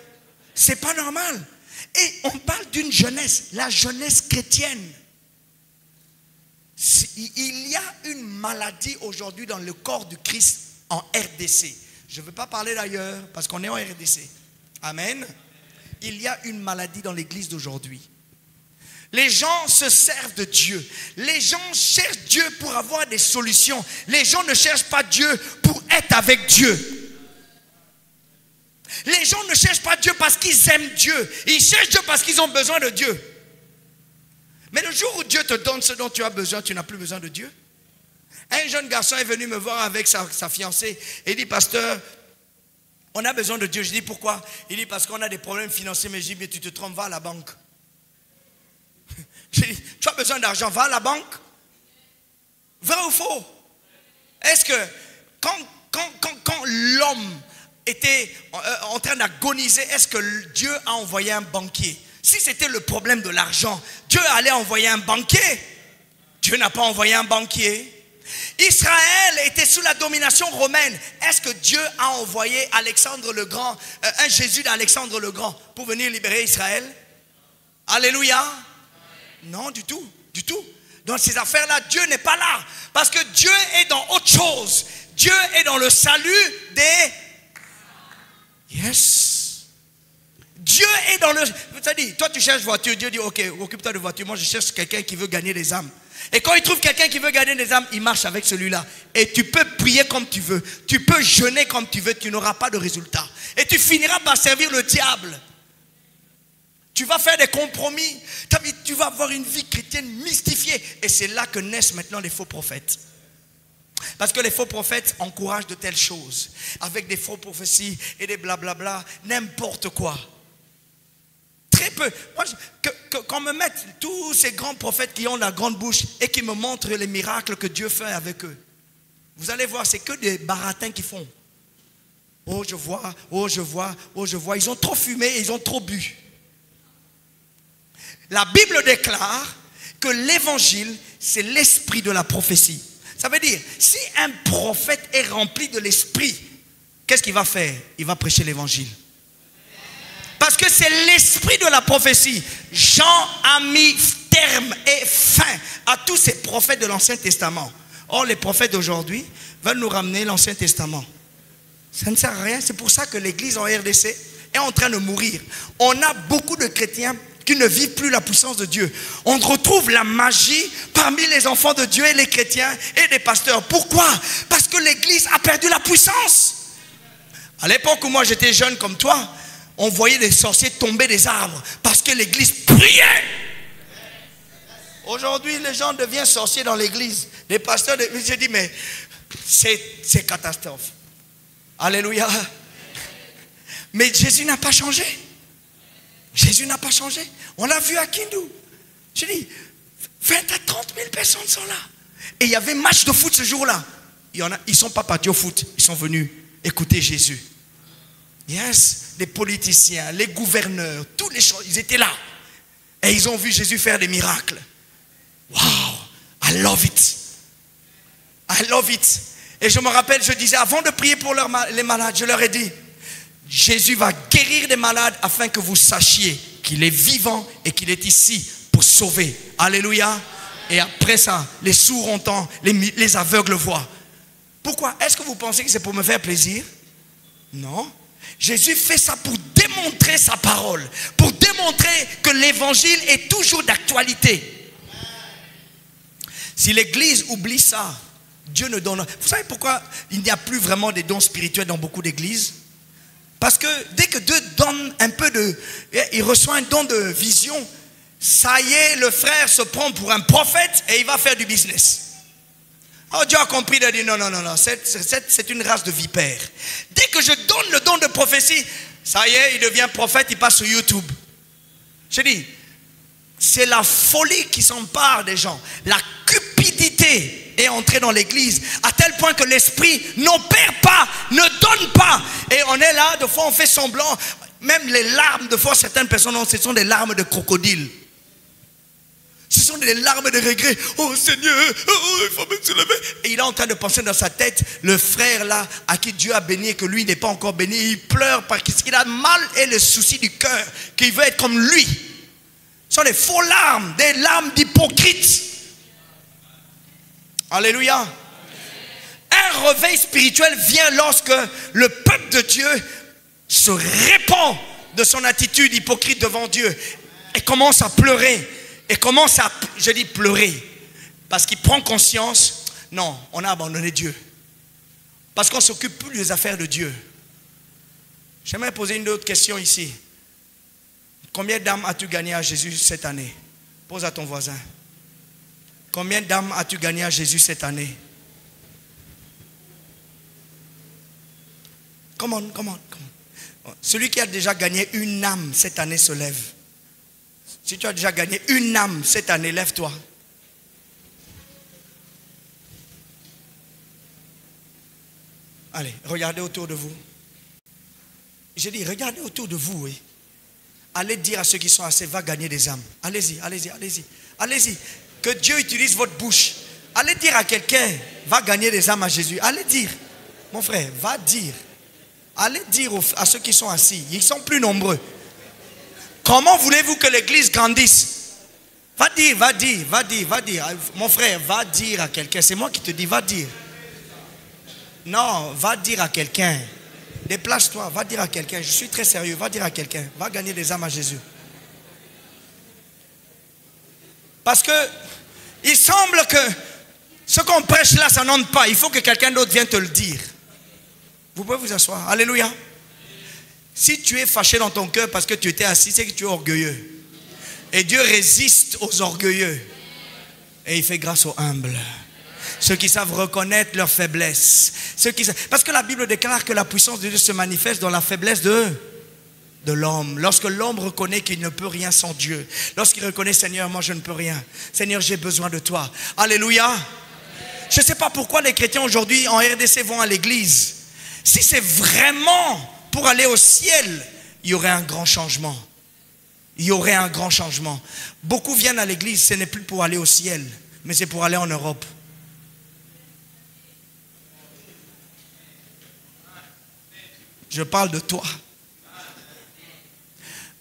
C'est pas normal. Et on parle d'une jeunesse, la jeunesse chrétienne. Il y a une maladie aujourd'hui dans le corps du Christ en RDC. Je ne veux pas parler d'ailleurs parce qu'on est en RDC. Amen. Il y a une maladie dans l'église d'aujourd'hui. Les gens se servent de Dieu. Les gens cherchent Dieu pour avoir des solutions. Les gens ne cherchent pas Dieu pour être avec Dieu. Les gens ne cherchent pas Dieu parce qu'ils aiment Dieu. Ils cherchent Dieu parce qu'ils ont besoin de Dieu. Mais le jour où Dieu te donne ce dont tu as besoin, tu n'as plus besoin de Dieu. Un jeune garçon est venu me voir avec sa fiancée et dit, pasteur, on a besoin de Dieu. Je dis, pourquoi? Il dit, parce qu'on a des problèmes financiers. Mais je dis, mais tu te trompes, va à la banque. Je dis, tu as besoin d'argent, va à la banque. Vrai ou faux? Est-ce que quand l'homme était en train d'agoniser, est-ce que Dieu a envoyé un banquier? Si c'était le problème de l'argent, Dieu allait envoyer un banquier. Dieu n'a pas envoyé un banquier. Israël était sous la domination romaine. Est-ce que Dieu a envoyé Alexandre le Grand, un Jésus d'Alexandre le Grand, pour venir libérer Israël? Alléluia. Non, du tout, du tout. Dans ces affaires-là, Dieu n'est pas là. Parce que Dieu est dans autre chose. Dieu est dans le salut des... Yes. Dieu est dans le... C'est-à-dire, toi tu cherches voiture, Dieu dit, ok, occupe-toi de voiture. Moi je cherche quelqu'un qui veut gagner des âmes. Et quand il trouve quelqu'un qui veut gagner des âmes, il marche avec celui-là. Et tu peux prier comme tu veux. Tu peux jeûner comme tu veux. Tu n'auras pas de résultat. Et tu finiras par servir le diable. Tu vas faire des compromis. Tu vas avoir une vie chrétienne mystifiée. Et c'est là que naissent maintenant les faux prophètes. Parce que les faux prophètes encouragent de telles choses. Avec des faux prophéties et des blablabla. N'importe quoi. Très peu. Moi, qu'on me mette tous ces grands prophètes qui ont la grande bouche et qui me montrent les miracles que Dieu fait avec eux. Vous allez voir, c'est que des baratins qui font. Oh, je vois, oh, je vois, oh, je vois. Ils ont trop fumé et ils ont trop bu. La Bible déclare que l'évangile, c'est l'esprit de la prophétie. Ça veut dire, si un prophète est rempli de l'esprit, qu'est-ce qu'il va faire? Il va prêcher l'évangile. Parce que c'est l'esprit de la prophétie. Jean a mis terme et fin à tous ces prophètes de l'Ancien Testament. Or, les prophètes d'aujourd'hui veulent nous ramener l'Ancien Testament. Ça ne sert à rien. C'est pour ça que l'église en RDC est en train de mourir. On a beaucoup de chrétiens qui ne vivent plus la puissance de Dieu. On retrouve la magie parmi les enfants de Dieu et les chrétiens et les pasteurs. Pourquoi? Parce que l'église a perdu la puissance. À l'époque où moi j'étais jeune comme toi, on voyait les sorciers tomber des arbres parce que l'église priait. Aujourd'hui, les gens deviennent sorciers dans l'église. Les pasteurs, j'ai dit, mais c'est catastrophe. Alléluia. Mais Jésus n'a pas changé. Jésus n'a pas changé. On l'a vu à Kindu. Je dis, 20 à 30 000 personnes sont là. Et il y avait match de foot ce jour-là. Ils ne sont pas partis au foot. Ils sont venus écouter Jésus. Yes, les politiciens, les gouverneurs, tous les gens, ils étaient là. Et ils ont vu Jésus faire des miracles. Wow, I love it. I love it. Et je me rappelle, je disais, avant de prier pour les malades, je leur ai dit, Jésus va guérir des malades afin que vous sachiez qu'il est vivant et qu'il est ici pour sauver. Alléluia. Et après ça, les sourds entendent, les aveugles voient. Pourquoi? Est-ce que vous pensez que c'est pour me faire plaisir? Non. Jésus fait ça pour démontrer sa parole, pour démontrer que l'évangile est toujours d'actualité. Si l'église oublie ça, Dieu ne donne... Vous savez pourquoi il n'y a plus vraiment des dons spirituels dans beaucoup d'églises? Parce que dès que Dieu donne un peu de... Il reçoit un don de vision, ça y est, le frère se prend pour un prophète et il va faire du business. Oh, Dieu a compris, il a dit non, c'est une race de vipères. Dès que je donne le don de prophétie, ça y est, il devient prophète, il passe sur YouTube. Je dis, c'est la folie qui s'empare des gens. La cupidité est entrée dans l'église à tel point que l'esprit n'opère pas, ne donne pas. Et on est là, de fois on fait semblant. Même les larmes, de fois certaines personnes, ce sont des larmes de crocodile. Ce sont des larmes de regret. Oh Seigneur, oh, il faut me soulever. Et il est en train de penser dans sa tête, le frère là, à qui Dieu a béni et que lui n'est pas encore béni, il pleure parce qu'il a mal et le souci du cœur, qu'il veut être comme lui. Ce sont des faux larmes, des larmes d'hypocrites. Alléluia. Un réveil spirituel vient lorsque le peuple de Dieu se répand de son attitude hypocrite devant Dieu et commence à pleurer. Et commence à, je dis pleurer, parce qu'il prend conscience, non, on a abandonné Dieu. Parce qu'on ne s'occupe plus des affaires de Dieu. J'aimerais poser une autre question ici. Combien d'âmes as-tu gagné à Jésus cette année? Pose à ton voisin. Combien d'âmes as-tu gagné à Jésus cette année? Come on. Celui qui a déjà gagné une âme cette année se lève. Si tu as déjà gagné une âme cette année, lève-toi. Allez, regardez autour de vous. J'ai dit, regardez autour de vous, oui. Allez dire à ceux qui sont assez, va gagner des âmes. Allez-y. Allez-y. Que Dieu utilise votre bouche. Allez dire à quelqu'un, va gagner des âmes à Jésus. Allez dire, mon frère, va dire. Allez dire à ceux qui sont assis. Ils sont plus nombreux. Comment voulez-vous que l'église grandisse? Va dire. Mon frère, va dire à quelqu'un. C'est moi qui te dis, va dire. Non, va dire à quelqu'un. Déplace-toi, va dire à quelqu'un. Je suis très sérieux, va dire à quelqu'un. Va gagner des âmes à Jésus. Parce que il semble que ce qu'on prêche là, ça n'entre pas. Il faut que quelqu'un d'autre vienne te le dire. Vous pouvez vous asseoir. Alléluia. Si tu es fâché dans ton cœur parce que tu étais assis, c'est que tu es orgueilleux. Et Dieu résiste aux orgueilleux. Et il fait grâce aux humbles. Ceux qui savent reconnaître leurs faiblesses. Parce que la Bible déclare que la puissance de Dieu se manifeste dans la faiblesse de l'homme. Lorsque l'homme reconnaît qu'il ne peut rien sans Dieu. Lorsqu'il reconnaît, Seigneur, moi je ne peux rien. Seigneur, j'ai besoin de toi. Alléluia. Je ne sais pas pourquoi les chrétiens aujourd'hui en RDC vont à l'église. Si c'est vraiment pour aller au ciel, il y aurait un grand changement. Beaucoup viennent à l'église, ce n'est plus pour aller au ciel, mais c'est pour aller en Europe. Je parle de toi.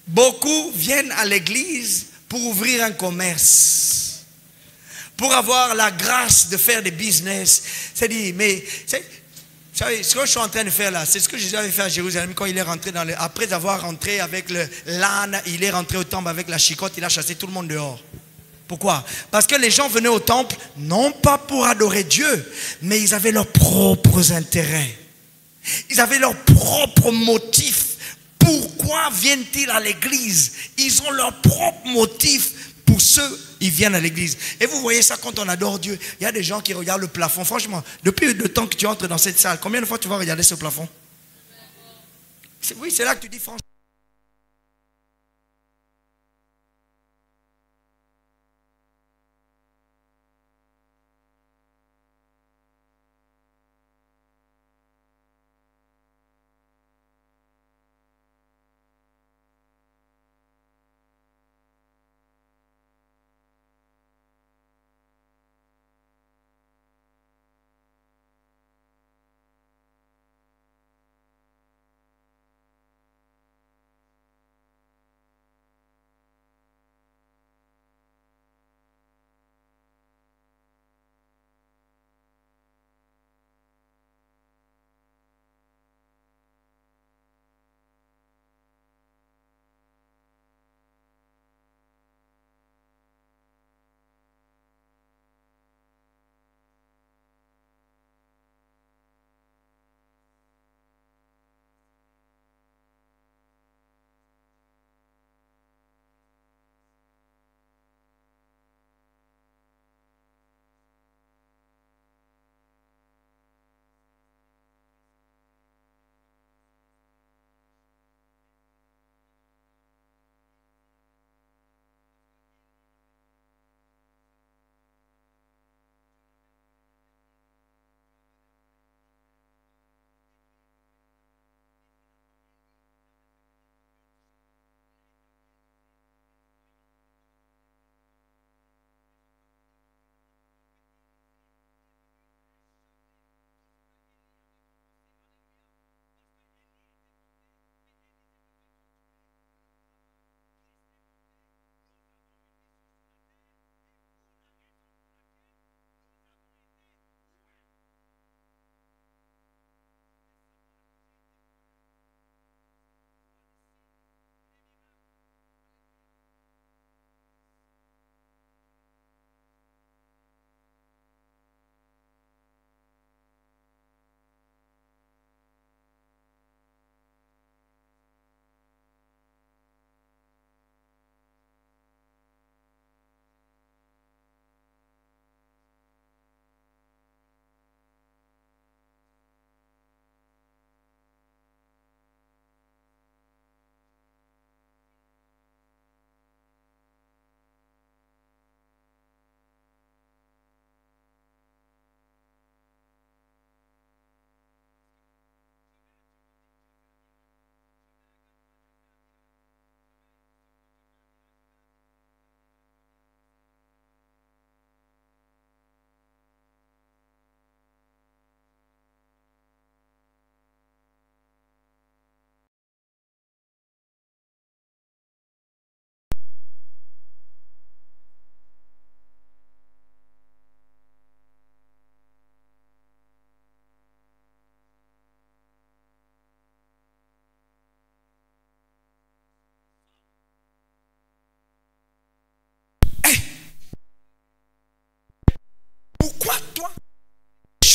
Beaucoup viennent à l'église pour ouvrir un commerce, pour avoir la grâce de faire des business. C'est-à-dire, mais vous savez, ce que je suis en train de faire là, c'est ce que Jésus avait fait à Jérusalem quand il est rentré après avoir rentré avec l'âne, il est rentré au temple avec la chicotte, il a chassé tout le monde dehors. Pourquoi? Parce que les gens venaient au temple, non pas pour adorer Dieu, mais ils avaient leurs propres intérêts. Ils avaient leurs propres motifs. Pourquoi viennent-ils à l'église? Ils ont leurs propres motifs. Pour ceux, ils viennent à l'église. Et vous voyez ça quand on adore Dieu. Il y a des gens qui regardent le plafond. Franchement, depuis le temps que tu entres dans cette salle, combien de fois tu vas regarder ce plafond? Oui, c'est là que tu dis franchement.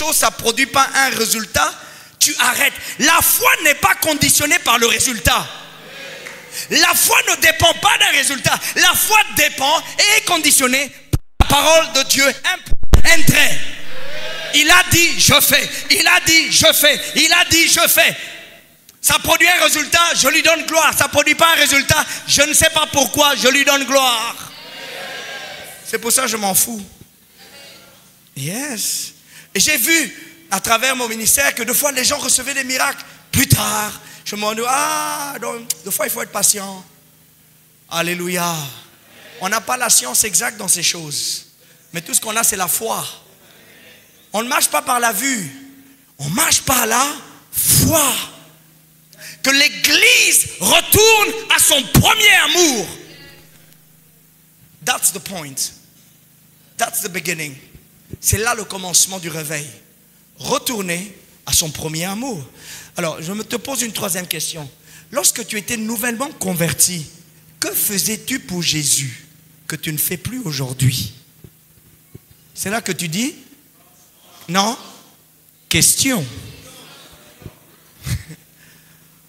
chose, ça ne produit pas un résultat, tu arrêtes. La foi n'est pas conditionnée par le résultat. La foi ne dépend pas d'un résultat. La foi dépend et est conditionnée par la parole de Dieu. Un trait. Il a dit, je fais. Il a dit, je fais. Il a dit, je fais. Ça produit un résultat, je lui donne gloire. Ça ne produit pas un résultat, je ne sais pas pourquoi, je lui donne gloire. C'est pour ça que je m'en fous. Yes. Et j'ai vu à travers mon ministère que des fois les gens recevaient des miracles. Plus tard, je me dis, donc, des fois il faut être patient. Alléluia. On n'a pas la science exacte dans ces choses. Mais tout ce qu'on a, c'est la foi. On ne marche pas par la vue. On marche par la foi. Que l'Église retourne à son premier amour. That's the point. That's the beginning. C'est là le commencement du réveil. Retourner à son premier amour. Alors, je te pose une troisième question. Lorsque tu étais nouvellement converti, que faisais-tu pour Jésus que tu ne fais plus aujourd'hui? C'est là que tu dis? Non? Question.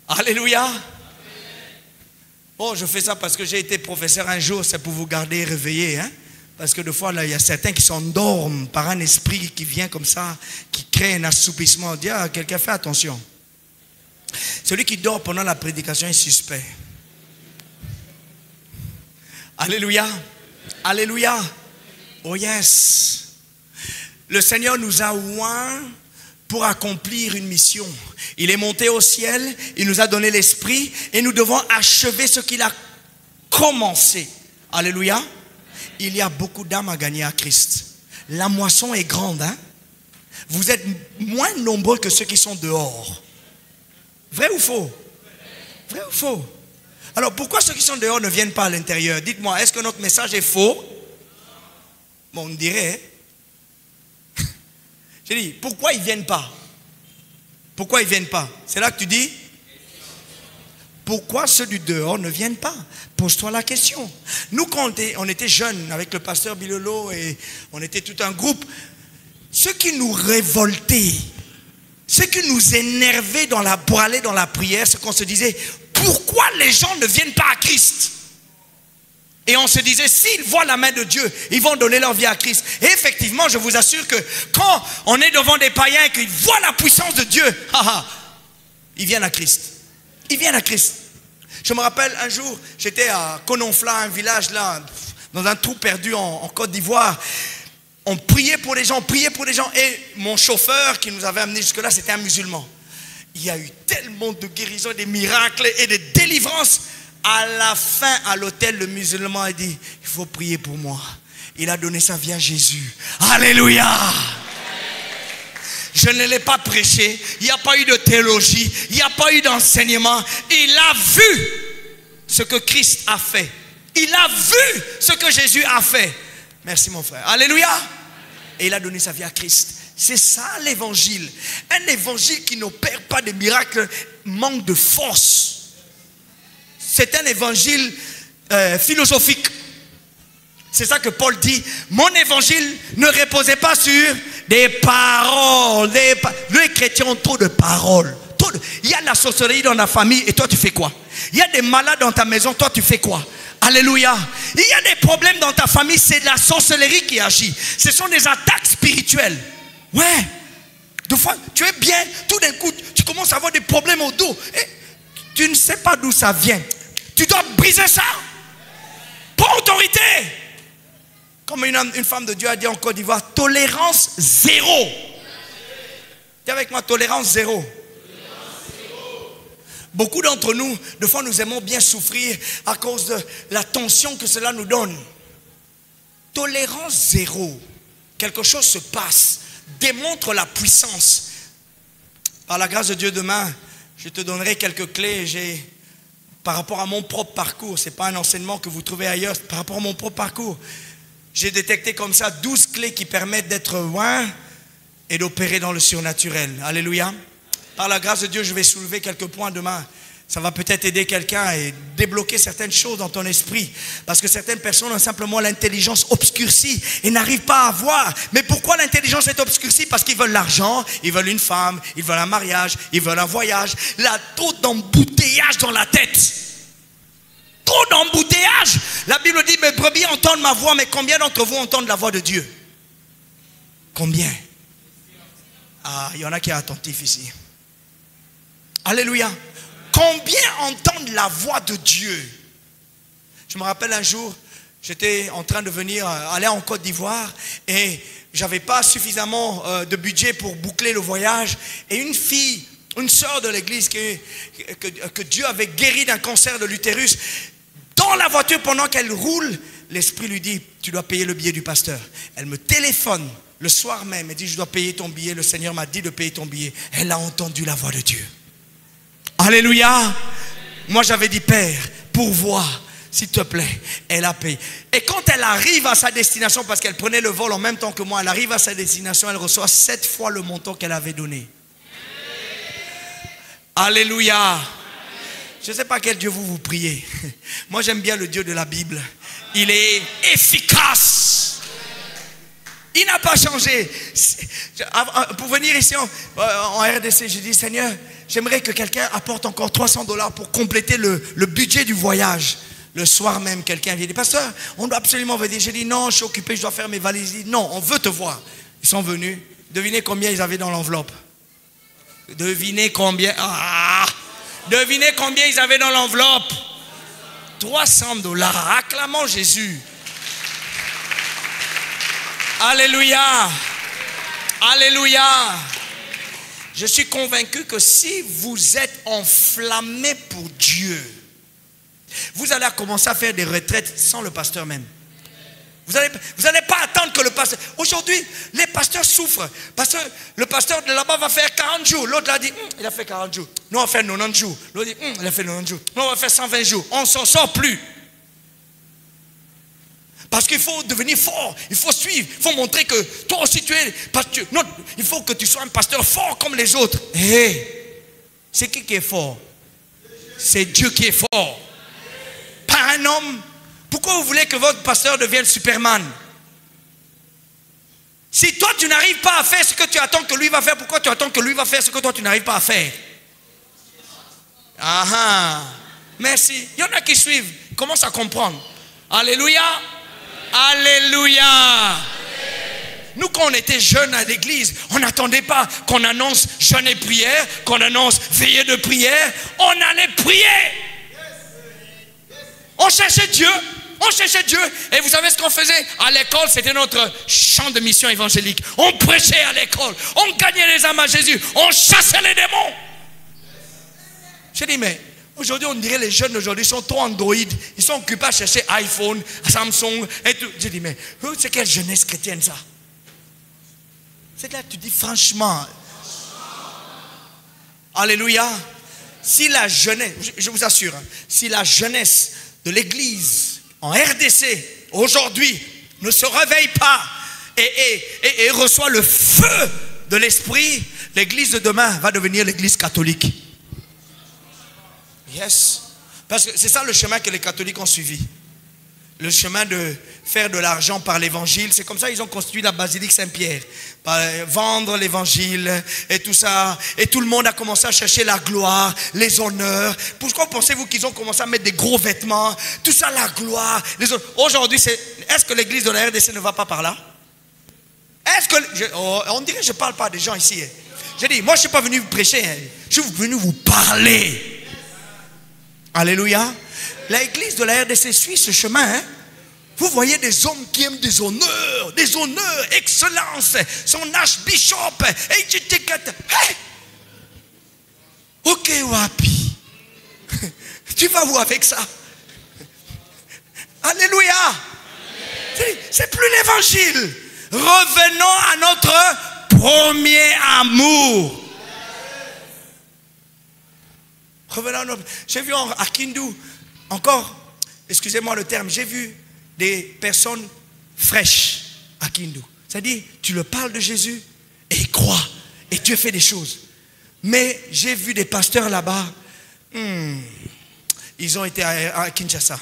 Alléluia. Bon, je fais ça parce que j'ai été professeur un jour, c'est pour vous garder réveillés, hein? Parce que des fois, là, il y a certains qui s'endorment par un esprit qui vient comme ça, qui crée un assoupissement. On dit, quelqu'un fait attention. Celui qui dort pendant la prédication est suspect. Alléluia. Alléluia. Oh yes. Le Seigneur nous a oints pour accomplir une mission. Il est monté au ciel, il nous a donné l'esprit et nous devons achever ce qu'il a commencé. Alléluia. Il y a beaucoup d'âmes à gagner à Christ. La moisson est grande, hein? Vous êtes moins nombreux que ceux qui sont dehors. Vrai ou faux? Vrai ou faux? Alors pourquoi ceux qui sont dehors ne viennent pas à l'intérieur? Dites-moi, est-ce que notre message est faux? Bon, on dirait. J'ai dit, pourquoi ils ne viennent pas? Pourquoi ils ne viennent pas? C'est là que tu dis? Pourquoi ceux du dehors ne viennent pas? Pose-toi la question. Nous, quand on était jeunes, avec le pasteur Bilolo, et on était tout un groupe, ce qui nous révoltait, ce qui nous énervait pour aller dans la prière, c'est qu'on se disait, pourquoi les gens ne viennent pas à Christ? Et on se disait, s'ils voient la main de Dieu, ils vont donner leur vie à Christ. Et effectivement, je vous assure que quand on est devant des païens et qu'ils voient la puissance de Dieu, ils viennent à Christ. Ils viennent à Christ. Je me rappelle un jour, j'étais à Kononfla, un village là, dans un trou perdu en Côte d'Ivoire. On priait pour les gens, et mon chauffeur qui nous avait amenés jusque-là, c'était un musulman. Il y a eu tellement de guérisons, des miracles et des délivrances. À la fin, à l'hôtel, le musulman a dit, il faut prier pour moi. Il a donné sa vie à Jésus. Alléluia. Je ne l'ai pas prêché. Il n'y a pas eu de théologie. Il n'y a pas eu d'enseignement. Il a vu ce que Christ a fait. Il a vu ce que Jésus a fait. Merci mon frère. Alléluia. Et il a donné sa vie à Christ. C'est ça l'évangile. Un évangile qui n'opère pas de miracles manque de force. C'est un évangile philosophique. C'est ça que Paul dit. Mon évangile ne reposait pas sur des paroles. Les chrétiens ont trop de paroles. Il y a de la sorcellerie dans la famille et toi tu fais quoi? Il y a des malades dans ta maison, toi tu fais quoi? Alléluia. Il y a des problèmes dans ta famille, c'est de la sorcellerie qui agit. Ce sont des attaques spirituelles. Ouais. Des fois, tu es bien, tout d'un coup, tu commences à avoir des problèmes au dos. Et tu ne sais pas d'où ça vient. Tu dois briser ça. Prends autorité. Comme une femme de Dieu a dit en Côte d'Ivoire, tolérance zéro. Dis avec moi, tolérance zéro. Beaucoup d'entre nous, des fois, nous aimons bien souffrir à cause de la tension que cela nous donne. Tolérance zéro. Quelque chose se passe. Démontre la puissance. Par la grâce de Dieu, demain, je te donnerai quelques clés. Par rapport à mon propre parcours, ce n'est pas un enseignement que vous trouvez ailleurs. Par rapport à mon propre parcours, j'ai détecté comme ça 12 clés qui permettent d'être loin et d'opérer dans le surnaturel. Alléluia. Par la grâce de Dieu, je vais soulever quelques points demain. Ça va peut-être aider quelqu'un et débloquer certaines choses dans ton esprit. Parce que certaines personnes ont simplement l'intelligence obscurcie et n'arrivent pas à voir. Mais pourquoi l'intelligence est obscurcie? Parce qu'ils veulent l'argent, ils veulent une femme, ils veulent un mariage, ils veulent un voyage. Là, trop d'embouteillage dans la tête. Trop d'embouteillage. La Bible dit, mes brebis entendent ma voix, mais combien d'entre vous entendent la voix de Dieu? Combien? Ah, il y en a qui sont attentifs ici. Alléluia. Combien entendent la voix de Dieu? Je me rappelle un jour, j'étais en train de venir aller en Côte d'Ivoire et j'avais pas suffisamment de budget pour boucler le voyage. Et une fille, une sœur de l'église que Dieu avait guéri d'un cancer de l'utérus, dans la voiture pendant qu'elle roule, l'Esprit lui dit, tu dois payer le billet du pasteur. Elle me téléphone le soir même, elle dit, je dois payer ton billet, le Seigneur m'a dit de payer ton billet. Elle a entendu la voix de Dieu. Alléluia. Moi j'avais dit, Père, pourvois, s'il te plaît. Elle a payé. Et quand elle arrive à sa destination, parce qu'elle prenait le vol en même temps que moi, elle arrive à sa destination, elle reçoit 7 fois le montant qu'elle avait donné. Alléluia. Je ne sais pas quel Dieu vous priez. Moi j'aime bien le Dieu de la Bible. Il est efficace. Il n'a pas changé. Pour venir ici en RDC, j'ai dit, Seigneur, j'aimerais que quelqu'un apporte encore $300 pour compléter le budget du voyage. Le soir même, quelqu'un vient dire, pasteur, on doit absolument venir. J'ai dit, non, je suis occupé, je dois faire mes valises. Il dit, non, on veut te voir. Ils sont venus. Devinez combien ils avaient dans l'enveloppe. Devinez combien. Devinez combien ils avaient dans l'enveloppe. $300. Acclamons Jésus. Alléluia. Alléluia. Je suis convaincu que si vous êtes enflammé pour Dieu, vous allez commencer à faire des retraites sans le pasteur même. Vous n'allez pas attendre que le pasteur... Aujourd'hui, les pasteurs souffrent. Parce que le pasteur de là-bas va faire 40 jours. L'autre a dit, il a fait 40 jours. Nous, on va faire 90 jours. L'autre dit, il a fait 90 jours. Nous, on va faire 120 jours. On ne s'en sort plus. Parce qu'il faut devenir fort. Il faut suivre. Il faut montrer que toi aussi tu es pasteur. Non, il faut que tu sois un pasteur fort comme les autres. C'est qui est fort? C'est Dieu qui est fort. Pas un homme. Pourquoi vous voulez que votre pasteur devienne Superman? Si toi tu n'arrives pas à faire ce que tu attends que lui va faire, pourquoi tu attends que lui va faire ce que toi tu n'arrives pas à faire? Merci. Il y en a qui suivent, commencent à comprendre. Alléluia. Alléluia. Nous quand on était jeunes à l'église, on n'attendait pas qu'on annonce jeûne et prière, qu'on annonce veillée de prière. On allait prier. On cherchait Dieu. On cherchait Dieu. Et vous savez ce qu'on faisait? À l'école, c'était notre champ de mission évangélique. On prêchait à l'école. On gagnait les âmes à Jésus. On chassait les démons. J'ai dit, mais aujourd'hui, on dirait les jeunes d'aujourd'hui sont trop Android. Ils sont occupés à chercher iPhone, Samsung et tout. J'ai dit, mais c'est quelle jeunesse chrétienne ça? C'est là que tu dis franchement. Alléluia. Si la jeunesse, je vous assure, si la jeunesse de l'église en RDC aujourd'hui ne se réveille pas et reçoit le feu de l'esprit, l'église de demain va devenir l'église catholique. Yes. Parce que c'est ça le chemin que les catholiques ont suivi. Le chemin de faire de l'argent par l'évangile. C'est comme ça qu'ils ont construit la basilique Saint-Pierre. Vendre l'évangile et tout ça. Et tout le monde a commencé à chercher la gloire, les honneurs. Pourquoi pensez-vous qu'ils ont commencé à mettre des gros vêtements? Tout ça, la gloire. Aujourd'hui, est-ce que l'église de la RDC ne va pas par là? Est-ce que... on dirait que je ne parle pas des gens ici. J'ai dit, moi je ne suis pas venu vous prêcher. Je suis venu vous parler. Alléluia. L'église de la RDC suit ce chemin. Vous voyez des hommes qui aiment des honneurs, excellence. Son archbishop. Hey! Ok, Wapi. Tu vas où avec ça? Alléluia. C'est plus l'évangile. Revenons à notre premier amour. Revenons à notre... J'ai vu à Kindu, encore, excusez-moi le terme, j'ai vu des personnes fraîches à Kindu. C'est-à-dire, tu leur parles de Jésus et ils croient. Et Dieu fait des choses. Mais j'ai vu des pasteurs là-bas, Ils ont été à Kinshasa.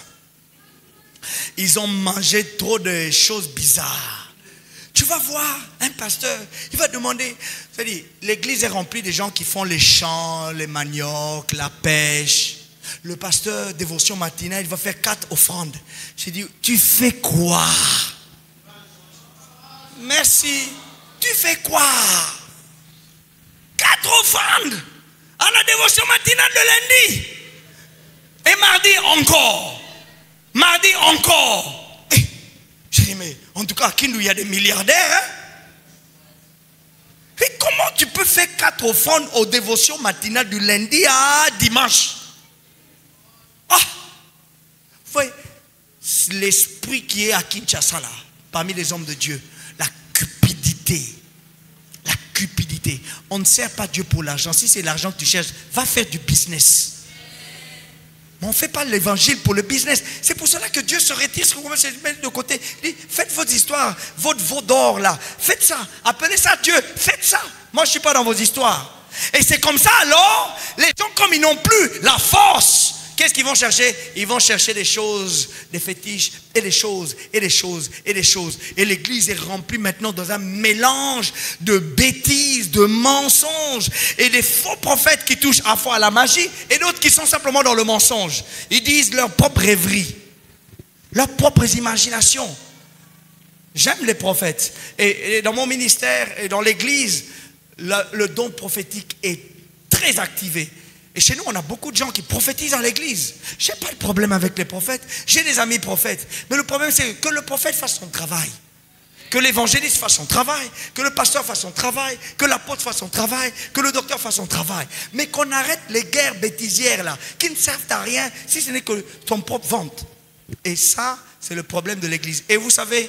Ils ont mangé trop de choses bizarres. Tu vas voir un pasteur, il va demander, c'est-à-dire, l'église est remplie de gens qui font les champs, les maniocs, la pêche. Le pasteur, dévotion matinale, il va faire 4 offrandes. J'ai dit, tu fais quoi? Merci. Tu fais quoi? 4 offrandes à la dévotion matinale de lundi. Et mardi encore. Mardi encore. Hey, j'ai dit, mais en tout cas, à Kindu, il y a des milliardaires. Hein? Et comment tu peux faire 4 offrandes aux dévotions matinales du lundi à dimanche? Ah! Vous voyez, l'esprit qui est à Kinshasa là, parmi les hommes de Dieu, la cupidité. La cupidité. On ne sert pas Dieu pour l'argent. Si c'est l'argent que tu cherches, va faire du business. Mais on ne fait pas l'évangile pour le business. C'est pour cela que Dieu se retire, se met de côté. Il dit, faites votre histoire, votre veau d'or là. Faites ça. Appelez ça Dieu. Faites ça. Moi, je ne suis pas dans vos histoires. Et c'est comme ça alors, les gens comme ils n'ont plus la force. Qu'est-ce qu'ils vont chercher? Ils vont chercher des choses, des fétiches, et des choses, et des choses, et des choses. Et l'église est remplie maintenant dans un mélange de bêtises, de mensonges, et des faux prophètes qui touchent à la fois à la magie, et d'autres qui sont simplement dans le mensonge. Ils disent leur propre rêverie, leurs propres imaginations. J'aime les prophètes. Et dans mon ministère, et dans l'église, le don prophétique est très activé. Et chez nous, on a beaucoup de gens qui prophétisent à l'église. Je n'ai pas de problème avec les prophètes. J'ai des amis prophètes. Mais le problème, c'est que le prophète fasse son travail. Que l'évangéliste fasse son travail. Que le pasteur fasse son travail. Que l'apôtre fasse son travail. Que le docteur fasse son travail. Mais qu'on arrête les guerres bêtisières là, qui ne servent à rien si ce n'est que ton propre ventre. Et ça, c'est le problème de l'église. Et vous savez,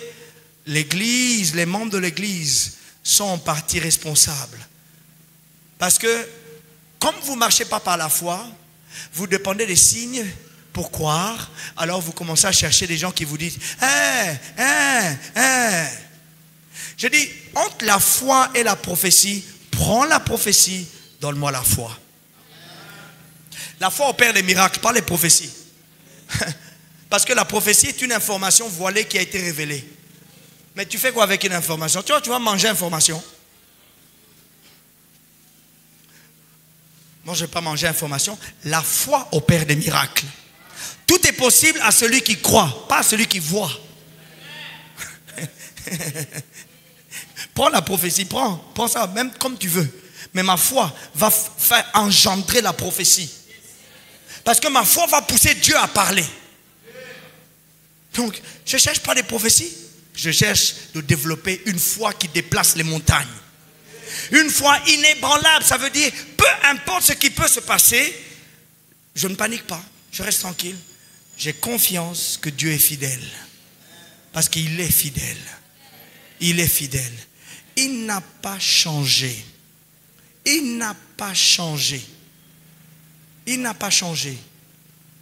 l'église, les membres de l'église sont en partie responsables. Parce que comme vous ne marchez pas par la foi, vous dépendez des signes pour croire, alors vous commencez à chercher des gens qui vous disent Je dis, entre la foi et la prophétie, prends la prophétie, donne-moi la foi. La foi opère les miracles, pas les prophéties. Parce que la prophétie est une information voilée qui a été révélée. Mais tu fais quoi avec une information? Tu vas manger information. Moi, je ne vais pas manger information. La foi opère des miracles. Tout est possible à celui qui croit, pas à celui qui voit. Prends la prophétie, prends ça, même comme tu veux. Mais ma foi va faire engendrer la prophétie. Parce que ma foi va pousser Dieu à parler. Donc, je ne cherche pas des prophéties. Je cherche de développer une foi qui déplace les montagnes. Une foi inébranlable, ça veut dire, peu importe ce qui peut se passer, je ne panique pas, je reste tranquille. J'ai confiance que Dieu est fidèle. Parce qu'il est fidèle. Il est fidèle. Il n'a pas changé. Il n'a pas changé. Il n'a pas changé.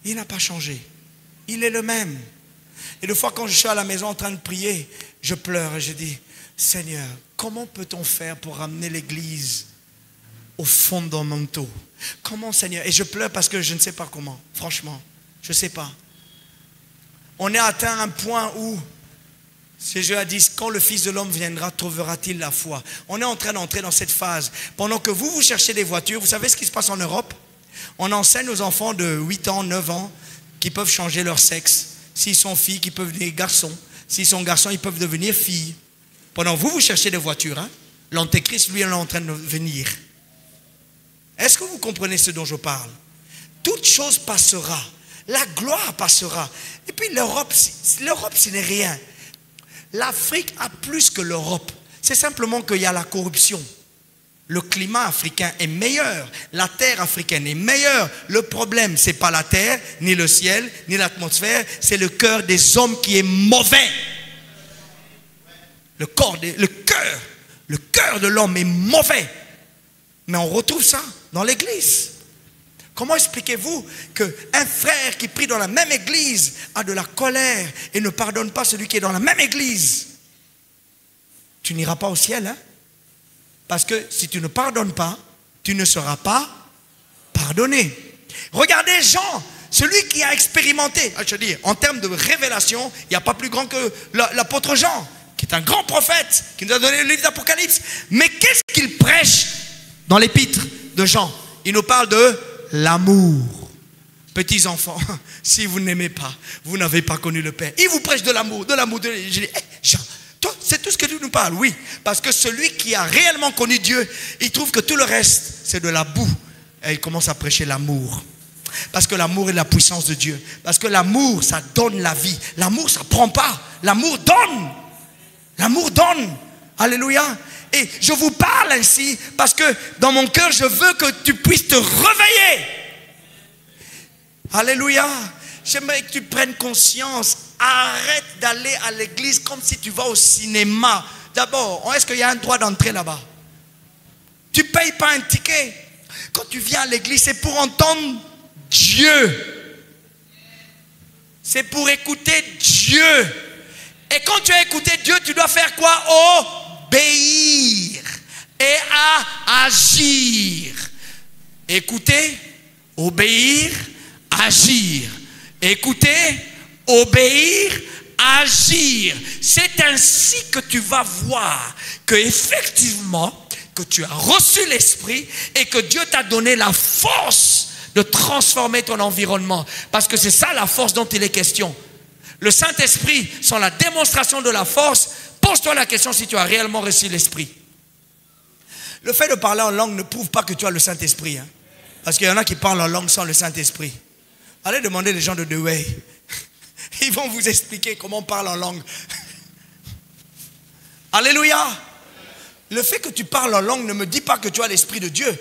Il n'a pas changé. Il est le même. Et des fois, quand je suis à la maison en train de prier, je pleure et je dis, Seigneur, comment peut-on faire pour ramener l'église aux fondamentaux? Comment, Seigneur? Et je pleure parce que je ne sais pas comment. Franchement, je ne sais pas. On est atteint un point où Jésus a dit, quand le Fils de l'homme viendra, trouvera-t-il la foi? On est en train d'entrer dans cette phase. Pendant que vous cherchez des voitures, vous savez ce qui se passe en Europe? On enseigne aux enfants de 8 ans, 9 ans, qui peuvent changer leur sexe. S'ils sont filles, qui peuvent devenir garçons. S'ils sont garçons, ils peuvent devenir filles. Pendant que vous cherchez des voitures, hein, l'Antéchrist, lui, est en train de venir. Est-ce que vous comprenez ce dont je parle? Toute chose passera. La gloire passera. Et puis l'Europe, ce n'est rien. L'Afrique a plus que l'Europe. C'est simplement qu'il y a la corruption. Le climat africain est meilleur. La terre africaine est meilleure. Le problème, ce n'est pas la terre, ni le ciel, ni l'atmosphère. C'est le cœur des hommes qui est mauvais. Le cœur de l'homme est mauvais. Mais on retrouve ça dans l'église. Comment expliquez-vous qu'un frère qui prie dans la même église a de la colère et ne pardonne pas celui qui est dans la même église? Tu n'iras pas au ciel, hein? Parce que si tu ne pardonnes pas, tu ne seras pas pardonné. Regardez Jean, celui qui a expérimenté. Je veux dire, en termes de révélation, il n'y a pas plus grand que l'apôtre Jean, qui est un grand prophète, qui nous a donné le livre d'Apocalypse. Mais qu'est-ce qu'il prêche dans l'épître de Jean? Il nous parle de l'amour. Petits enfants, si vous n'aimez pas, vous n'avez pas connu le Père. Il vous prêche de l'amour, de l'amour. Je dis, Jean, toi, c'est tout ce que tu nous parles, oui. Parce que celui qui a réellement connu Dieu, il trouve que tout le reste, c'est de la boue. Et il commence à prêcher l'amour. Parce que l'amour est la puissance de Dieu. Parce que l'amour, ça donne la vie. L'amour, ça ne prend pas. L'amour donne. L'amour donne. Alléluia. Et je vous parle ainsi parce que dans mon cœur, je veux que tu puisses te réveiller. Alléluia. J'aimerais que tu prennes conscience. Arrête d'aller à l'église comme si tu vas au cinéma. D'abord, est-ce qu'il y a un droit d'entrer là-bas? Tu ne payes pas un ticket. Quand tu viens à l'église, c'est pour entendre Dieu. C'est pour écouter Dieu. Et quand tu as écouté Dieu, tu dois faire quoi? Obéir et à agir. Écouter, obéir, agir. Écouter, obéir, agir. C'est ainsi que tu vas voir que effectivement que tu as reçu l'esprit et que Dieu t'a donné la force de transformer ton environnement. Parce que c'est ça la force dont il est question. Le Saint-Esprit, sans la démonstration de la force, pose-toi la question si tu as réellement reçu l'esprit. Le fait de parler en langue ne prouve pas que tu as le Saint-Esprit. Hein? Parce qu'il y en a qui parlent en langue sans le Saint-Esprit. Allez demander les gens de Dewey. Ils vont vous expliquer comment on parle en langue. Alléluia. Le fait que tu parles en langue ne me dit pas que tu as l'Esprit de Dieu.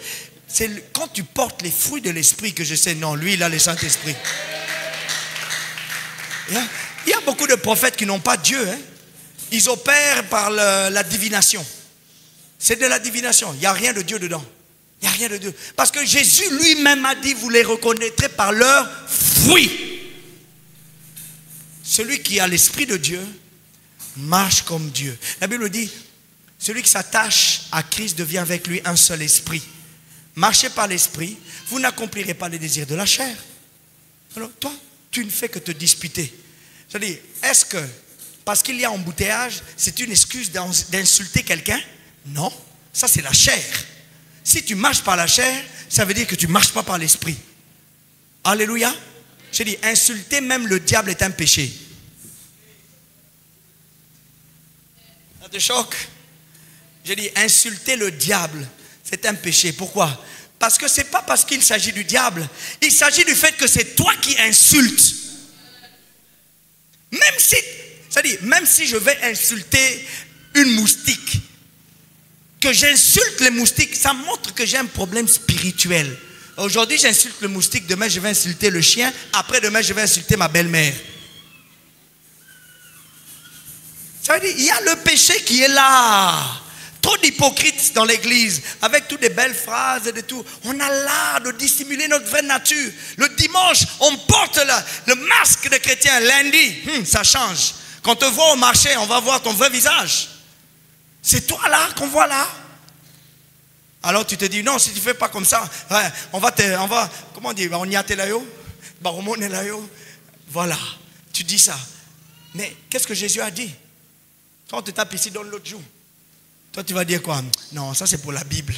C'est quand tu portes les fruits de l'Esprit que je sais, non, lui, il a le Saint-Esprit. Il y a beaucoup de prophètes qui n'ont pas Dieu. Hein? Ils opèrent par la divination. C'est de la divination. Il n'y a rien de Dieu dedans. Il n'y a rien de Dieu. Parce que Jésus lui-même a dit, vous les reconnaîtrez par leurs fruits. Celui qui a l'Esprit de Dieu marche comme Dieu. La Bible dit, celui qui s'attache à Christ devient avec lui un seul esprit. Marchez par l'esprit, vous n'accomplirez pas les désirs de la chair. Alors toi, tu ne fais que te disputer. C'est-à-dire, est-ce que, parce qu'il y a embouteillage, c'est une excuse d'insulter quelqu'un? Non, ça c'est la chair. Si tu marches par la chair, ça veut dire que tu ne marches pas par l'esprit. Alléluia. J'ai dit, insulter même le diable est un péché. Ça te choque? J'ai dit, insulter le diable, c'est un péché. Pourquoi? Parce que ce n'est pas parce qu'il s'agit du diable. Il s'agit du fait que c'est toi qui insultes. Même si je vais insulter une moustique, que j'insulte les moustiques, ça montre que j'ai un problème spirituel. Aujourd'hui, j'insulte le moustique, demain, je vais insulter le chien, après-demain, je vais insulter ma belle-mère. Ça veut dire, il y a le péché qui est là. Trop d'hypocrites dans l'église, avec toutes des belles phrases et de tout. On a l'art de dissimuler notre vraie nature. Le dimanche, on porte le masque de chrétien. Lundi, ça change. Quand on te voit au marché, on va voir ton vrai visage. C'est toi là qu'on voit là. Alors tu te dis, non, si tu ne fais pas comme ça, on va, comment dire, on y a telayo, baromonelayo. Voilà, tu dis ça. Mais qu'est-ce que Jésus a dit? Quand on te tape ici, donne l'autre joue. Toi, tu vas dire quoi? Non, ça c'est pour la Bible.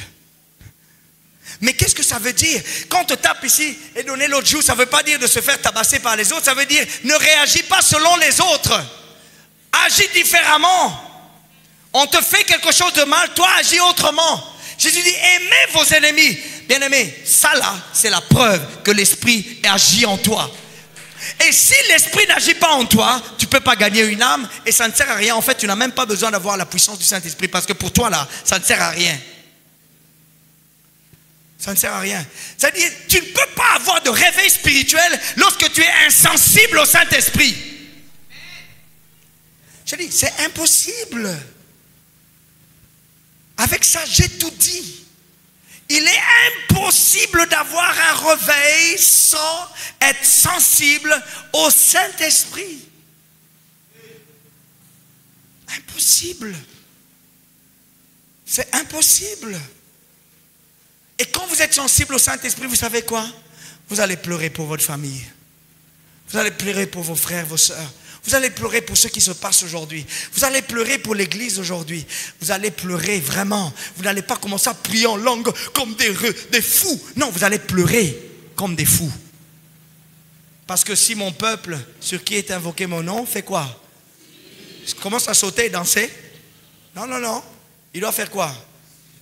Mais qu'est-ce que ça veut dire? Quand on te tape ici et donner l'autre joue, ça ne veut pas dire de se faire tabasser par les autres. Ça veut dire ne réagis pas selon les autres. Agis différemment. On te fait quelque chose de mal, toi agis autrement. Jésus dit, aimez vos ennemis. Bien-aimés, ça là, c'est la preuve que l'Esprit agit en toi. Et si l'Esprit n'agit pas en toi, tu ne peux pas gagner une âme et ça ne sert à rien. En fait, tu n'as même pas besoin d'avoir la puissance du Saint-Esprit parce que pour toi là, ça ne sert à rien. Ça ne sert à rien. C'est-à-dire, tu ne peux pas avoir de réveil spirituel lorsque tu es insensible au Saint-Esprit. Je dis, c'est impossible. Avec ça, j'ai tout dit. Il est impossible d'avoir un réveil sans être sensible au Saint-Esprit. Impossible. C'est impossible. Et quand vous êtes sensible au Saint-Esprit, vous savez quoi? Vous allez pleurer pour votre famille. Vous allez pleurer pour vos frères, vos sœurs. Vous allez pleurer pour ce qui se passe aujourd'hui. Vous allez pleurer pour l'église aujourd'hui. Vous allez pleurer vraiment. Vous n'allez pas commencer à prier en langue comme des fous. Non, vous allez pleurer comme des fous. Parce que si mon peuple, sur qui est invoqué mon nom, fait quoi? Commence à sauter et danser? Non, non, non. Il doit faire quoi?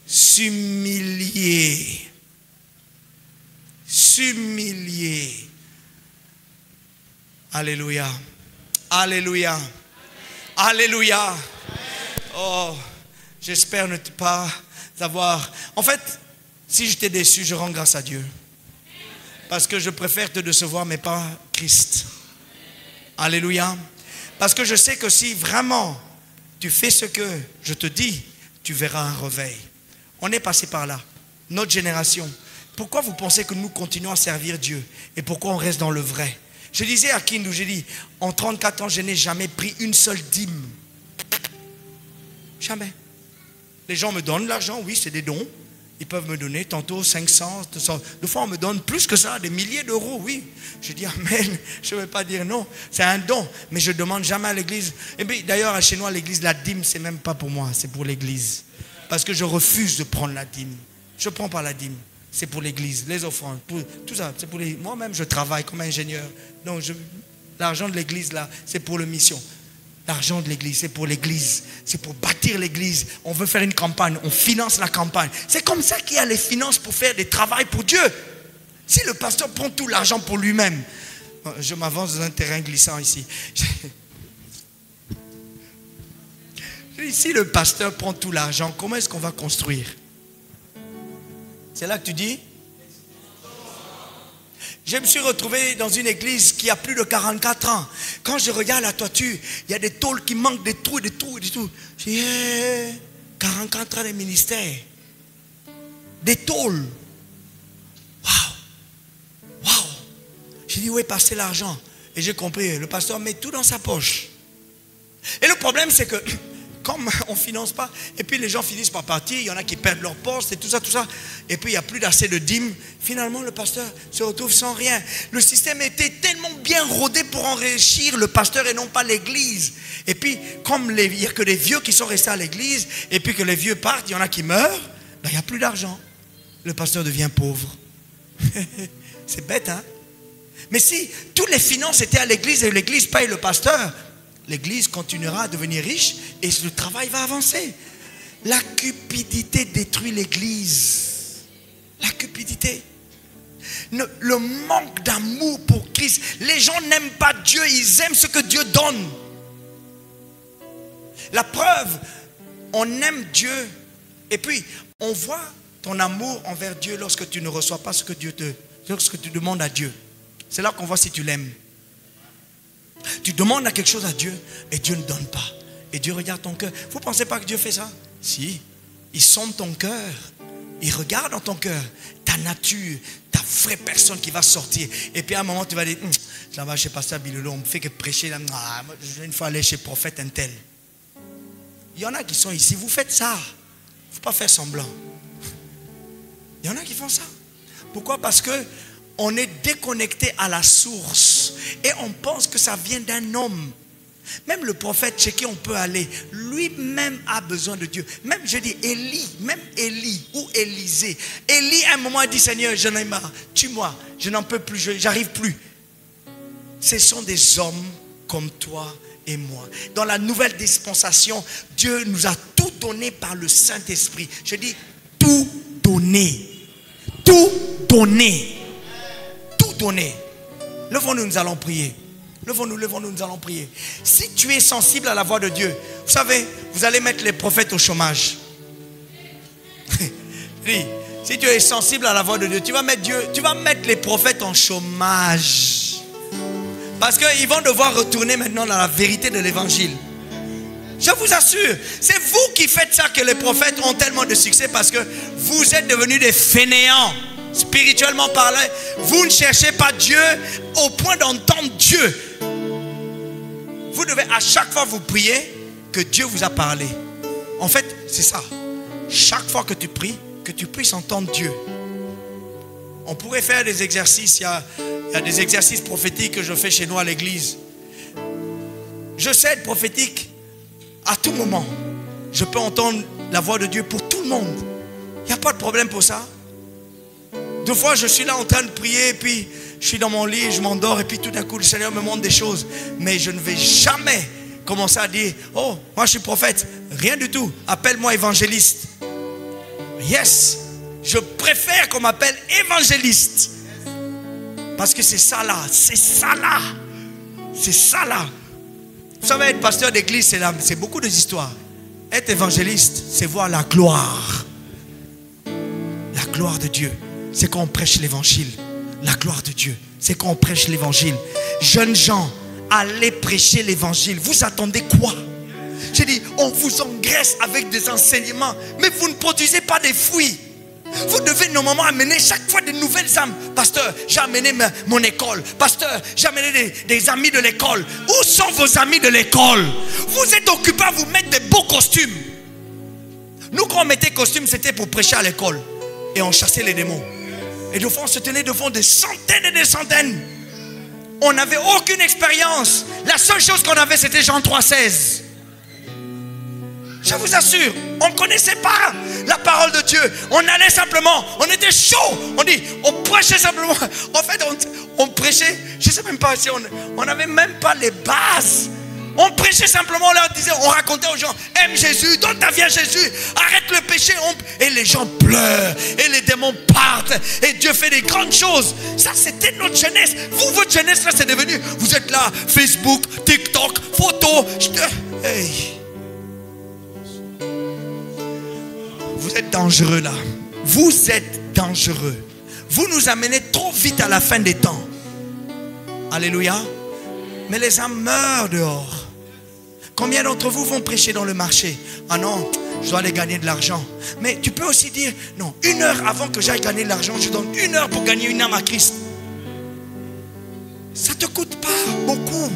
S'humilier. S'humilier. Alléluia. Alléluia. Alléluia. Oh, j'espère ne pas avoir... En fait, si je t'ai déçu, je rends grâce à Dieu. Parce que je préfère te décevoir, mais pas Christ. Alléluia. Parce que je sais que si vraiment tu fais ce que je te dis, tu verras un réveil. On est passé par là. Notre génération. Pourquoi vous pensez que nous continuons à servir Dieu? Et pourquoi on reste dans le vrai? Je disais à Kindou, j'ai dit, en 34 ans, je n'ai jamais pris une seule dîme. Jamais. Les gens me donnent l'argent, oui, c'est des dons. Ils peuvent me donner tantôt 500, 200. Des fois, on me donne plus que ça, des milliers d'euros, oui. Je dis amen, je ne vais pas dire non. C'est un don, mais je ne demande jamais à l'église. Et puis, d'ailleurs, chez nous, à l'église, la dîme, ce n'est même pas pour moi, c'est pour l'église. Parce que je refuse de prendre la dîme. Je ne prends pas la dîme. C'est pour l'église, les offrandes, tout ça. C'est pour les... Moi-même, je travaille comme ingénieur. Donc, l'argent de l'église, là, c'est pour la mission. L'argent de l'église, c'est pour l'église. C'est pour bâtir l'église. On veut faire une campagne, on finance la campagne. C'est comme ça qu'il y a les finances pour faire des travaux pour Dieu. Si le pasteur prend tout l'argent pour lui-même, je m'avance dans un terrain glissant ici. Si le pasteur prend tout l'argent, comment est-ce qu'on va construire? C'est là que tu dis? Je me suis retrouvé dans une église qui a plus de 44 ans. Quand je regarde la toiture, il y a des tôles qui manquent, des trous, des trous, des trous. Je dis, 44 ans de ministère. Des tôles. Waouh! Waouh! J'ai dit, où est passé l'argent? Et j'ai compris, le pasteur met tout dans sa poche. Et le problème, c'est que comme on ne finance pas, et puis les gens finissent par partir, il y en a qui perdent leur poste et tout ça, et puis il n'y a plus d'assez de dîmes. Finalement, le pasteur se retrouve sans rien. Le système était tellement bien rodé pour enrichir le pasteur et non pas l'église. Et puis, comme il n'y a que des vieux qui sont restés à l'église, et puis que les vieux partent, il y en a qui meurent, ben, il n'y a plus d'argent. Le pasteur devient pauvre. C'est bête, hein? Mais si toutes les finances étaient à l'église et l'église paye le pasteur, l'église continuera à devenir riche et le travail va avancer. La cupidité détruit l'église. La cupidité. Le manque d'amour pour Christ. Les gens n'aiment pas Dieu, ils aiment ce que Dieu donne. La preuve, on aime Dieu et puis on voit ton amour envers Dieu lorsque tu ne reçois pas ce que lorsque tu demandes à Dieu. C'est là qu'on voit si tu l'aimes. Tu demandes à quelque chose à Dieu et Dieu ne donne pas. Et Dieu regarde ton cœur. Vous ne pensez pas que Dieu fait ça? Si. Il sonde ton cœur. Il regarde dans ton cœur ta nature, ta vraie personne qui va sortir. Et puis à un moment, tu vas dire, ça va chez Pasteur Bilolo, on me fait que prêcher. Là, je vais une fois aller chez prophète un tel. Il y en a qui sont ici. Vous faites ça. Il ne faut pas faire semblant. Il y en a qui font ça. Pourquoi? Parce que on est déconnecté à la source et on pense que ça vient d'un homme. Même le prophète chez qui on peut aller, lui-même a besoin de Dieu. Même je dis Élie ou Élisée. Élie à un moment a dit, Seigneur, j'en ai marre, tue-moi, je n'en peux plus, j'arrive plus. Ce sont des hommes comme toi et moi. Dans la nouvelle dispensation, Dieu nous a tout donné par le Saint-Esprit. Je dis tout donné. Tout donné. Donner. Levons-nous, nous allons prier. Levons-nous, nous allons prier. Si tu es sensible à la voix de Dieu, vous savez, vous allez mettre les prophètes au chômage. Si tu es sensible à la voix de Dieu, tu vas mettre les prophètes en chômage. Parce qu'ils vont devoir retourner maintenant dans la vérité de l'évangile. Je vous assure, c'est vous qui faites ça que les prophètes ont tellement de succès parce que vous êtes devenus des fainéants. Spirituellement parlant, vous ne cherchez pas Dieu au point d'entendre Dieu. Vous devez à chaque fois vous prier que Dieu vous a parlé. En fait, c'est ça. Chaque fois que tu pries, que tu puisses entendre Dieu. On pourrait faire des exercices. Il y a des exercices prophétiques que je fais chez nous à l'église. Je sais être prophétique à tout moment. Je peux entendre la voix de Dieu pour tout le monde. Il n'y a pas de problème pour ça. Deux fois, je suis là en train de prier, et puis je suis dans mon lit, je m'endors, et puis tout d'un coup, le Seigneur me montre des choses. Mais je ne vais jamais commencer à dire, oh, moi je suis prophète. Rien du tout. Appelle-moi évangéliste. Yes. Je préfère qu'on m'appelle évangéliste. Parce que c'est ça là. C'est ça là. C'est ça là. Vous savez, être pasteur d'église, c'est beaucoup d'histoires. Être évangéliste, c'est voir la gloire. La gloire de Dieu. C'est quand on prêche l'évangile. La gloire de Dieu. C'est quand on prêche l'évangile. Jeunes gens, allez prêcher l'évangile. Vous attendez quoi? J'ai dit, on vous engraisse avec des enseignements, mais vous ne produisez pas des fruits. Vous devez normalement amener chaque fois de nouvelles âmes. Pasteur, j'ai amené mon école. Pasteur, j'ai amené des amis de l'école. Où sont vos amis de l'école? Vous êtes occupés à vous mettre des beaux costumes. Nous, quand on mettait costumes, c'était pour prêcher à l'école. Et on chassait les démons. Et de fois, on se tenait devant des centaines et des centaines. On n'avait aucune expérience. La seule chose qu'on avait, c'était Jean 3,16. Je vous assure, on ne connaissait pas la parole de Dieu. On allait simplement, on était chaud. On prêchait simplement. En fait, on prêchait, je ne sais même pas si on n'avait même pas les bases. On prêchait simplement, on leur disait, on racontait aux gens, aime Jésus, donne ta vie à Jésus, arrête le péché. Et les gens pleurent, et les démons partent, et Dieu fait des grandes choses. Ça, c'était notre jeunesse. Vous, votre jeunesse, là, c'est devenu, vous êtes là, Facebook, TikTok, photos. Hey. Vous êtes dangereux là. Vous êtes dangereux. Vous nous amenez trop vite à la fin des temps. Alléluia. Mais les âmes meurent dehors. Combien d'entre vous vont prêcher dans le marché? Ah non, je dois aller gagner de l'argent. Mais tu peux aussi dire, non, 1 heure avant que j'aille gagner de l'argent, je donne 1 heure pour gagner une âme à Christ. Ça ne te coûte pas beaucoup.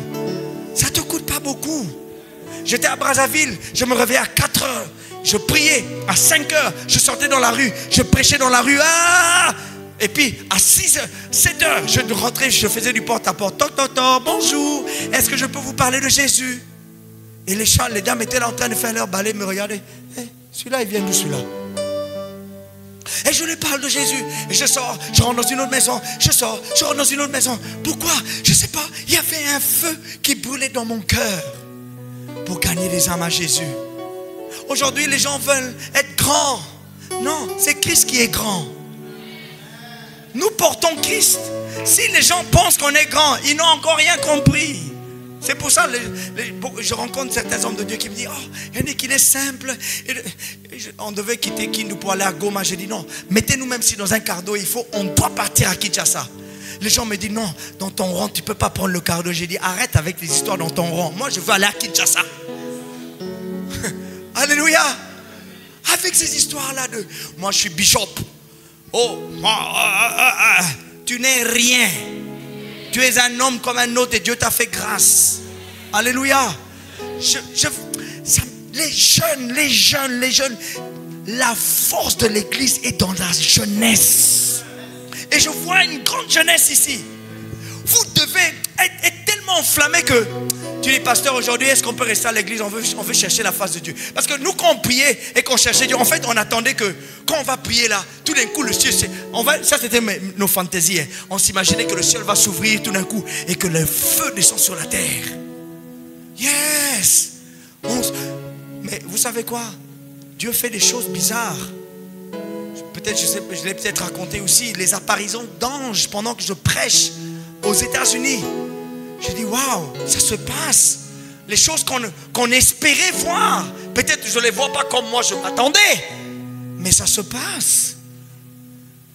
Ça ne te coûte pas beaucoup. J'étais à Brazzaville, je me réveillais à 4 heures. Je priais à 5 heures, je sortais dans la rue, je prêchais dans la rue. Ah! Et puis à 6 heures, 7 heures, je rentrais, je faisais du porte-à-porte. Toc, toc, toc, bonjour, est-ce que je peux vous parler de Jésus? Et les dames étaient là en train de faire leur balai, me regardaient. Hey, celui-là, il vient d'où celui-là? Et je lui parle de Jésus. Et je sors, je rentre dans une autre maison. Je sors, je rentre dans une autre maison. Pourquoi? Je ne sais pas. Il y avait un feu qui brûlait dans mon cœur pour gagner des âmes à Jésus. Aujourd'hui, les gens veulent être grands. Non, c'est Christ qui est grand. Nous portons Christ. Si les gens pensent qu'on est grand, ils n'ont encore rien compris. C'est pour ça que je rencontre certains hommes de Dieu qui me disent, oh, il y en a qui est simple. On devait quitter Kindu pour aller à Goma. J'ai dit non, mettez-nous même si dans un cardo, on doit partir à Kinshasa. Les gens me disent non, dans ton rang, tu ne peux pas prendre le cardo. J'ai dit arrête avec les histoires dans ton rang. Moi, je veux aller à Kinshasa. Alléluia. Avec ces histoires-là de moi je suis bishop. Oh, tu n'es rien. Tu es un homme comme un autre et Dieu t'a fait grâce. Alléluia. Les jeunes, la force de l'église est dans la jeunesse. Et je vois une grande jeunesse ici. Vous devez être tellement enflammé que tu dis, pasteur, aujourd'hui, est-ce qu'on peut rester à l'église? On veut chercher la face de Dieu. Parce que nous, quand on priait et qu'on cherchait Dieu, en fait, on attendait que quand on va prier là, tout d'un coup, le ciel, ça c'était nos fantaisies. Hein. On s'imaginait que le ciel va s'ouvrir tout d'un coup et que le feu descend sur la terre. Yes! Mais vous savez quoi? Dieu fait des choses bizarres. Peut-être, je l'ai peut-être raconté aussi, les apparitions d'anges pendant que je prêche aux États-Unis. J'ai dit, waouh, ça se passe. Les choses qu'on espérait voir. Peut-être que je ne les vois pas comme moi je m'attendais. Mais ça se passe.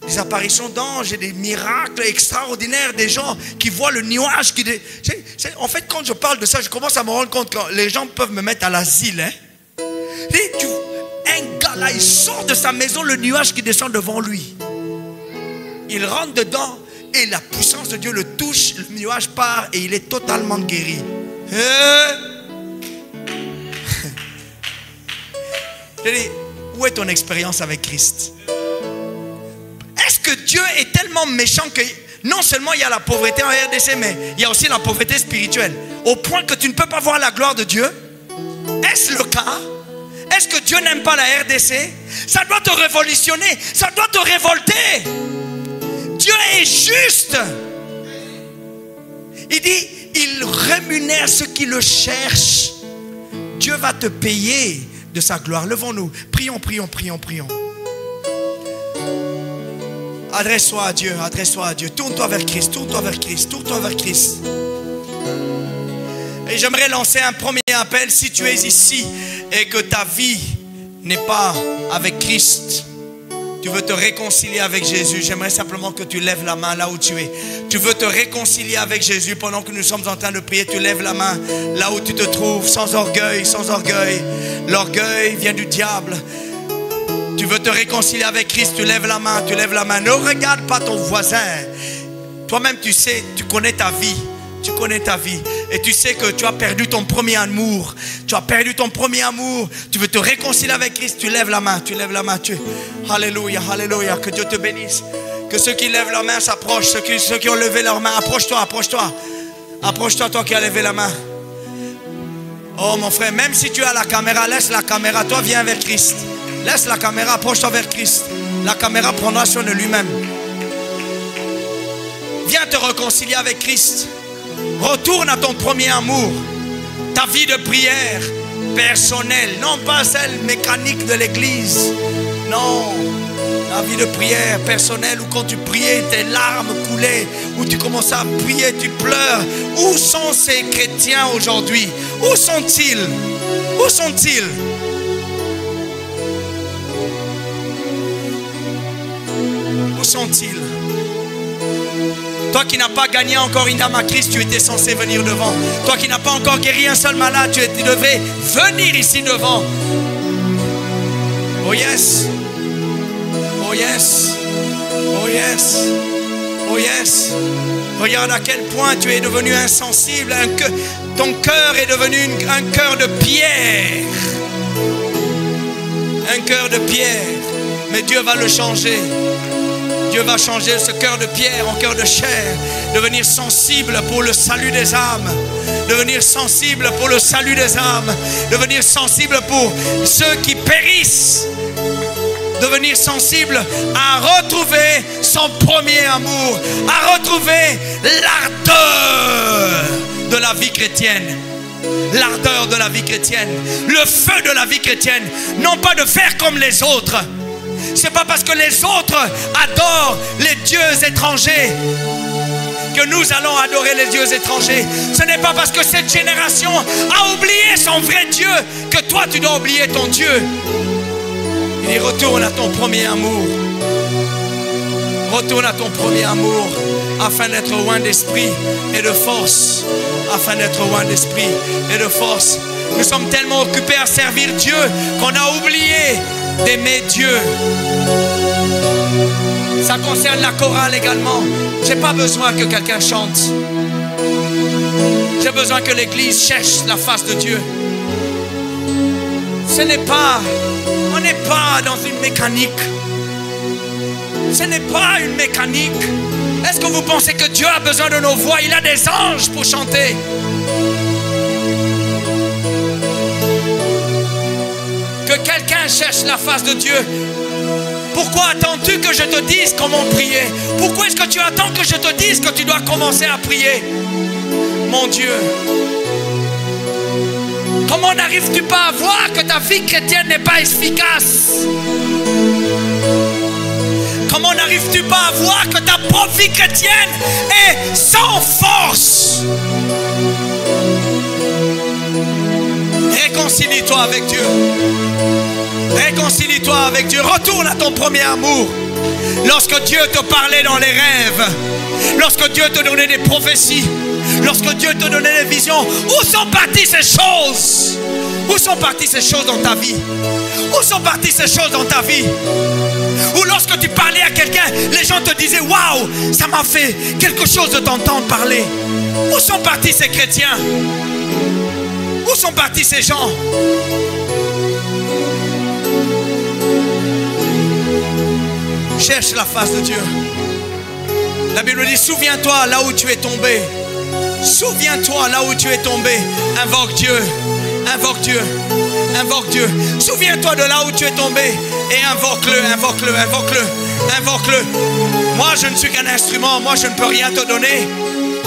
Des apparitions d'anges et des miracles extraordinaires. Des gens qui voient le nuage. En fait, quand je parle de ça, je commence à me rendre compte que les gens peuvent me mettre à l'asile. Hein. Un gars là, il sort de sa maison, le nuage qui descend devant lui. Il rentre dedans. Et la puissance de Dieu le touche, le nuage part et il est totalement guéri. Je dis, où est ton expérience avec Christ? Est-ce que Dieu est tellement méchant que non seulement il y a la pauvreté en RDC, mais il y a aussi la pauvreté spirituelle. Au point que tu ne peux pas voir la gloire de Dieu. Est-ce le cas? Est-ce que Dieu n'aime pas la RDC? Ça doit te révolutionner. Ça doit te révolter. Dieu est juste. Il dit, il rémunère ceux qui le cherchent. Dieu va te payer de sa gloire. Levons-nous. Prions, prions, prions, prions. Adresse-toi à Dieu, adresse-toi à Dieu. Tourne-toi vers Christ, tourne-toi vers Christ, tourne-toi vers Christ. Et j'aimerais lancer un premier appel. Si tu es ici et que ta vie n'est pas avec Christ, tu veux te réconcilier avec Jésus, j'aimerais simplement que tu lèves la main là où tu es. Tu veux te réconcilier avec Jésus pendant que nous sommes en train de prier. Tu lèves la main là où tu te trouves, sans orgueil, sans orgueil. L'orgueil vient du diable. Tu veux te réconcilier avec Christ, tu lèves la main, tu lèves la main. Ne regarde pas ton voisin. Toi-même tu sais, tu connais ta vie. Tu connais ta vie et tu sais que tu as perdu ton premier amour. Tu as perdu ton premier amour. Tu veux te réconcilier avec Christ, tu lèves la main, tu lèves la main. Alléluia, alléluia, que Dieu te bénisse. Que ceux qui lèvent leur main s'approchent. Ceux qui ont levé leur main, approche-toi, approche-toi. Approche-toi, toi qui as levé la main. Oh mon frère, même si tu as la caméra, laisse la caméra. Toi viens vers Christ. Laisse la caméra, approche-toi vers Christ. La caméra prendra soin de lui-même. Viens te réconcilier avec Christ. Retourne à ton premier amour. Ta vie de prière personnelle, non pas celle mécanique de l'église. Non, la vie de prière personnelle où quand tu priais, tes larmes coulaient, où tu commençais à prier, tu pleures. Où sont ces chrétiens aujourd'hui? Où sont-ils? Où sont-ils? Où sont-ils? Toi qui n'as pas gagné encore une âme à Christ, tu étais censé venir devant. Toi qui n'as pas encore guéri un seul malade, tu devais venir ici devant. Oh yes. Oh yes. Oh yes. Oh yes. Regarde à quel point tu es devenu insensible. Ton cœur est devenu un cœur de pierre. Un cœur de pierre. Mais Dieu va le changer. Dieu va changer ce cœur de pierre en cœur de chair. Devenir sensible pour le salut des âmes. Devenir sensible pour le salut des âmes. Devenir sensible pour ceux qui périssent. Devenir sensible à retrouver son premier amour. À retrouver l'ardeur de la vie chrétienne. L'ardeur de la vie chrétienne. Le feu de la vie chrétienne. Non pas de faire comme les autres. C'est pas parce que les autres adorent les dieux étrangers que nous allons adorer les dieux étrangers. Ce n'est pas parce que cette génération a oublié son vrai Dieu que toi tu dois oublier ton Dieu. Et retourne à ton premier amour. Retourne à ton premier amour afin d'être loin d'esprit et de force. Afin d'être loin d'esprit et de force. Nous sommes tellement occupés à servir Dieu qu'on a oublié d'aimer Dieu. Ça concerne la chorale également. J'ai pas besoin que quelqu'un chante. J'ai besoin que l'église cherche la face de Dieu. On n'est pas dans une mécanique. Ce n'est pas une mécanique. Est-ce que vous pensez que Dieu a besoin de nos voix? Il a des anges pour chanter. Que quelqu'un cherche la face de Dieu. Pourquoi attends-tu que je te dise comment prier? Pourquoi est-ce que tu attends que je te dise que tu dois commencer à prier? Mon Dieu, comment n'arrives-tu pas à voir que ta vie chrétienne n'est pas efficace? Comment n'arrives-tu pas à voir que ta propre vie chrétienne est sans force? Réconcilie-toi avec Dieu. Réconcilie-toi avec Dieu. Retourne à ton premier amour. Lorsque Dieu te parlait dans les rêves, lorsque Dieu te donnait des prophéties, lorsque Dieu te donnait des visions, où sont parties ces choses? Où sont parties ces choses dans ta vie? Où sont parties ces choses dans ta vie? Ou lorsque tu parlais à quelqu'un, les gens te disaient waouh, ça m'a fait quelque chose de t'entendre parler. Où sont partis ces chrétiens? Où sont partis ces gens? Cherche la face de Dieu. La Bible dit, souviens-toi là où tu es tombé. Souviens-toi là où tu es tombé. Invoque Dieu. Invoque Dieu. Invoque Dieu. Souviens-toi de là où tu es tombé et invoque-le, invoque-le, invoque-le, invoque-le. Moi, je ne suis qu'un instrument. Moi, je ne peux rien te donner.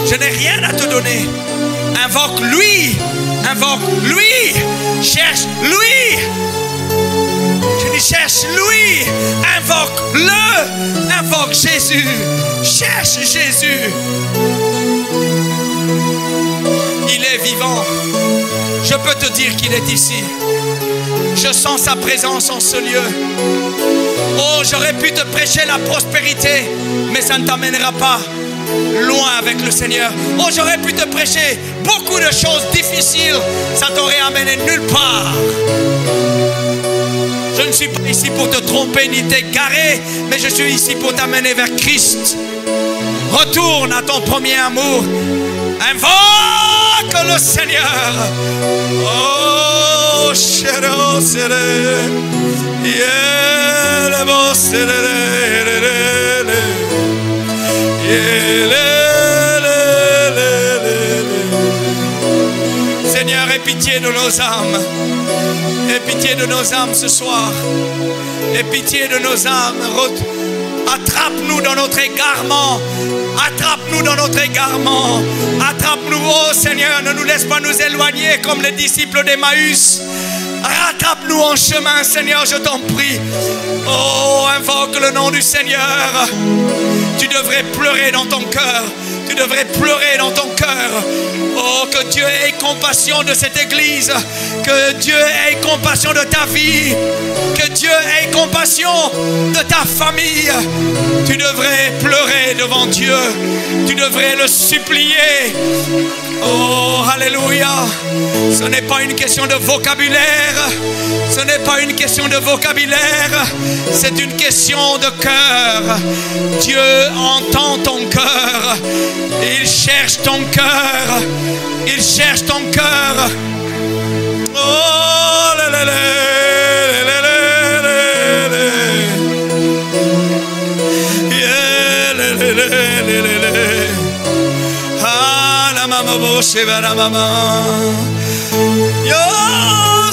Je n'ai rien à te donner. Invoque lui. Invoque lui. Cherche lui. Je dis cherche lui. Invoque-le. Invoque Jésus. Cherche Jésus. Il est vivant. Je peux te dire qu'il est ici. Je sens sa présence en ce lieu. Oh, j'aurais pu te prêcher la prospérité, mais ça ne t'amènera pas loin avec le Seigneur. Oh, j'aurais pu te prêcher beaucoup de choses difficiles, ça t'aurait amené nulle part. Je ne suis pas ici pour te tromper ni t'égarer, mais je suis ici pour t'amener vers Christ. Retourne à ton premier amour. Invoque le Seigneur. Oh, chéro, serré. Yeah, bon, Seigneur, aie pitié de nos âmes. Aie pitié de nos âmes ce soir. Aie pitié de nos âmes. Attrape-nous dans notre égarement. Attrape-nous dans notre égarement. Attrape-nous, oh Seigneur, ne nous laisse pas nous éloigner comme les disciples d'Emmaüs. Rattrape-nous en chemin, Seigneur, je t'en prie. Oh, invoque le nom du Seigneur. Tu devrais pleurer dans ton cœur. Tu devrais pleurer dans ton cœur. Oh, que Dieu ait compassion de cette église. Que Dieu ait compassion de ta vie. Que Dieu ait compassion de ta famille. Tu devrais pleurer devant Dieu. Tu devrais le supplier. Oh, alléluia. Ce n'est pas une question de vocabulaire. Ce n'est pas une question de vocabulaire. C'est une question de cœur. Dieu entend ton cœur. Il cherche ton cœur. Il cherche ton cœur. Oh, là, là, là. Yo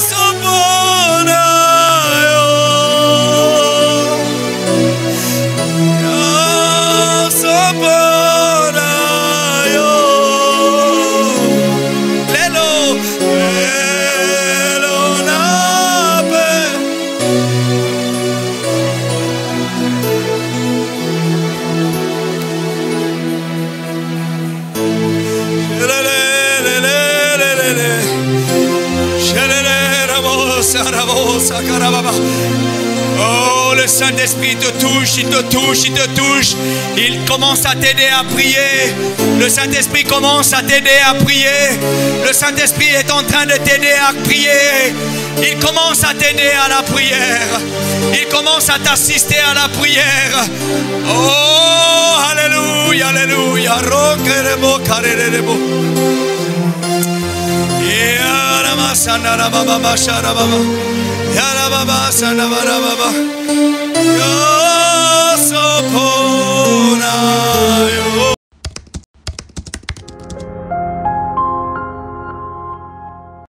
sopona yo sopona yo lelo nape. Oh, le Saint-Esprit te touche, il te touche, il te touche. Il commence à t'aider à prier. Le Saint-Esprit commence à t'aider à prier. Le Saint-Esprit est en train de t'aider à prier. Il commence à t'aider à la prière. Il commence à t'assister à la prière. Oh, alléluia, alléluia. Yo sopona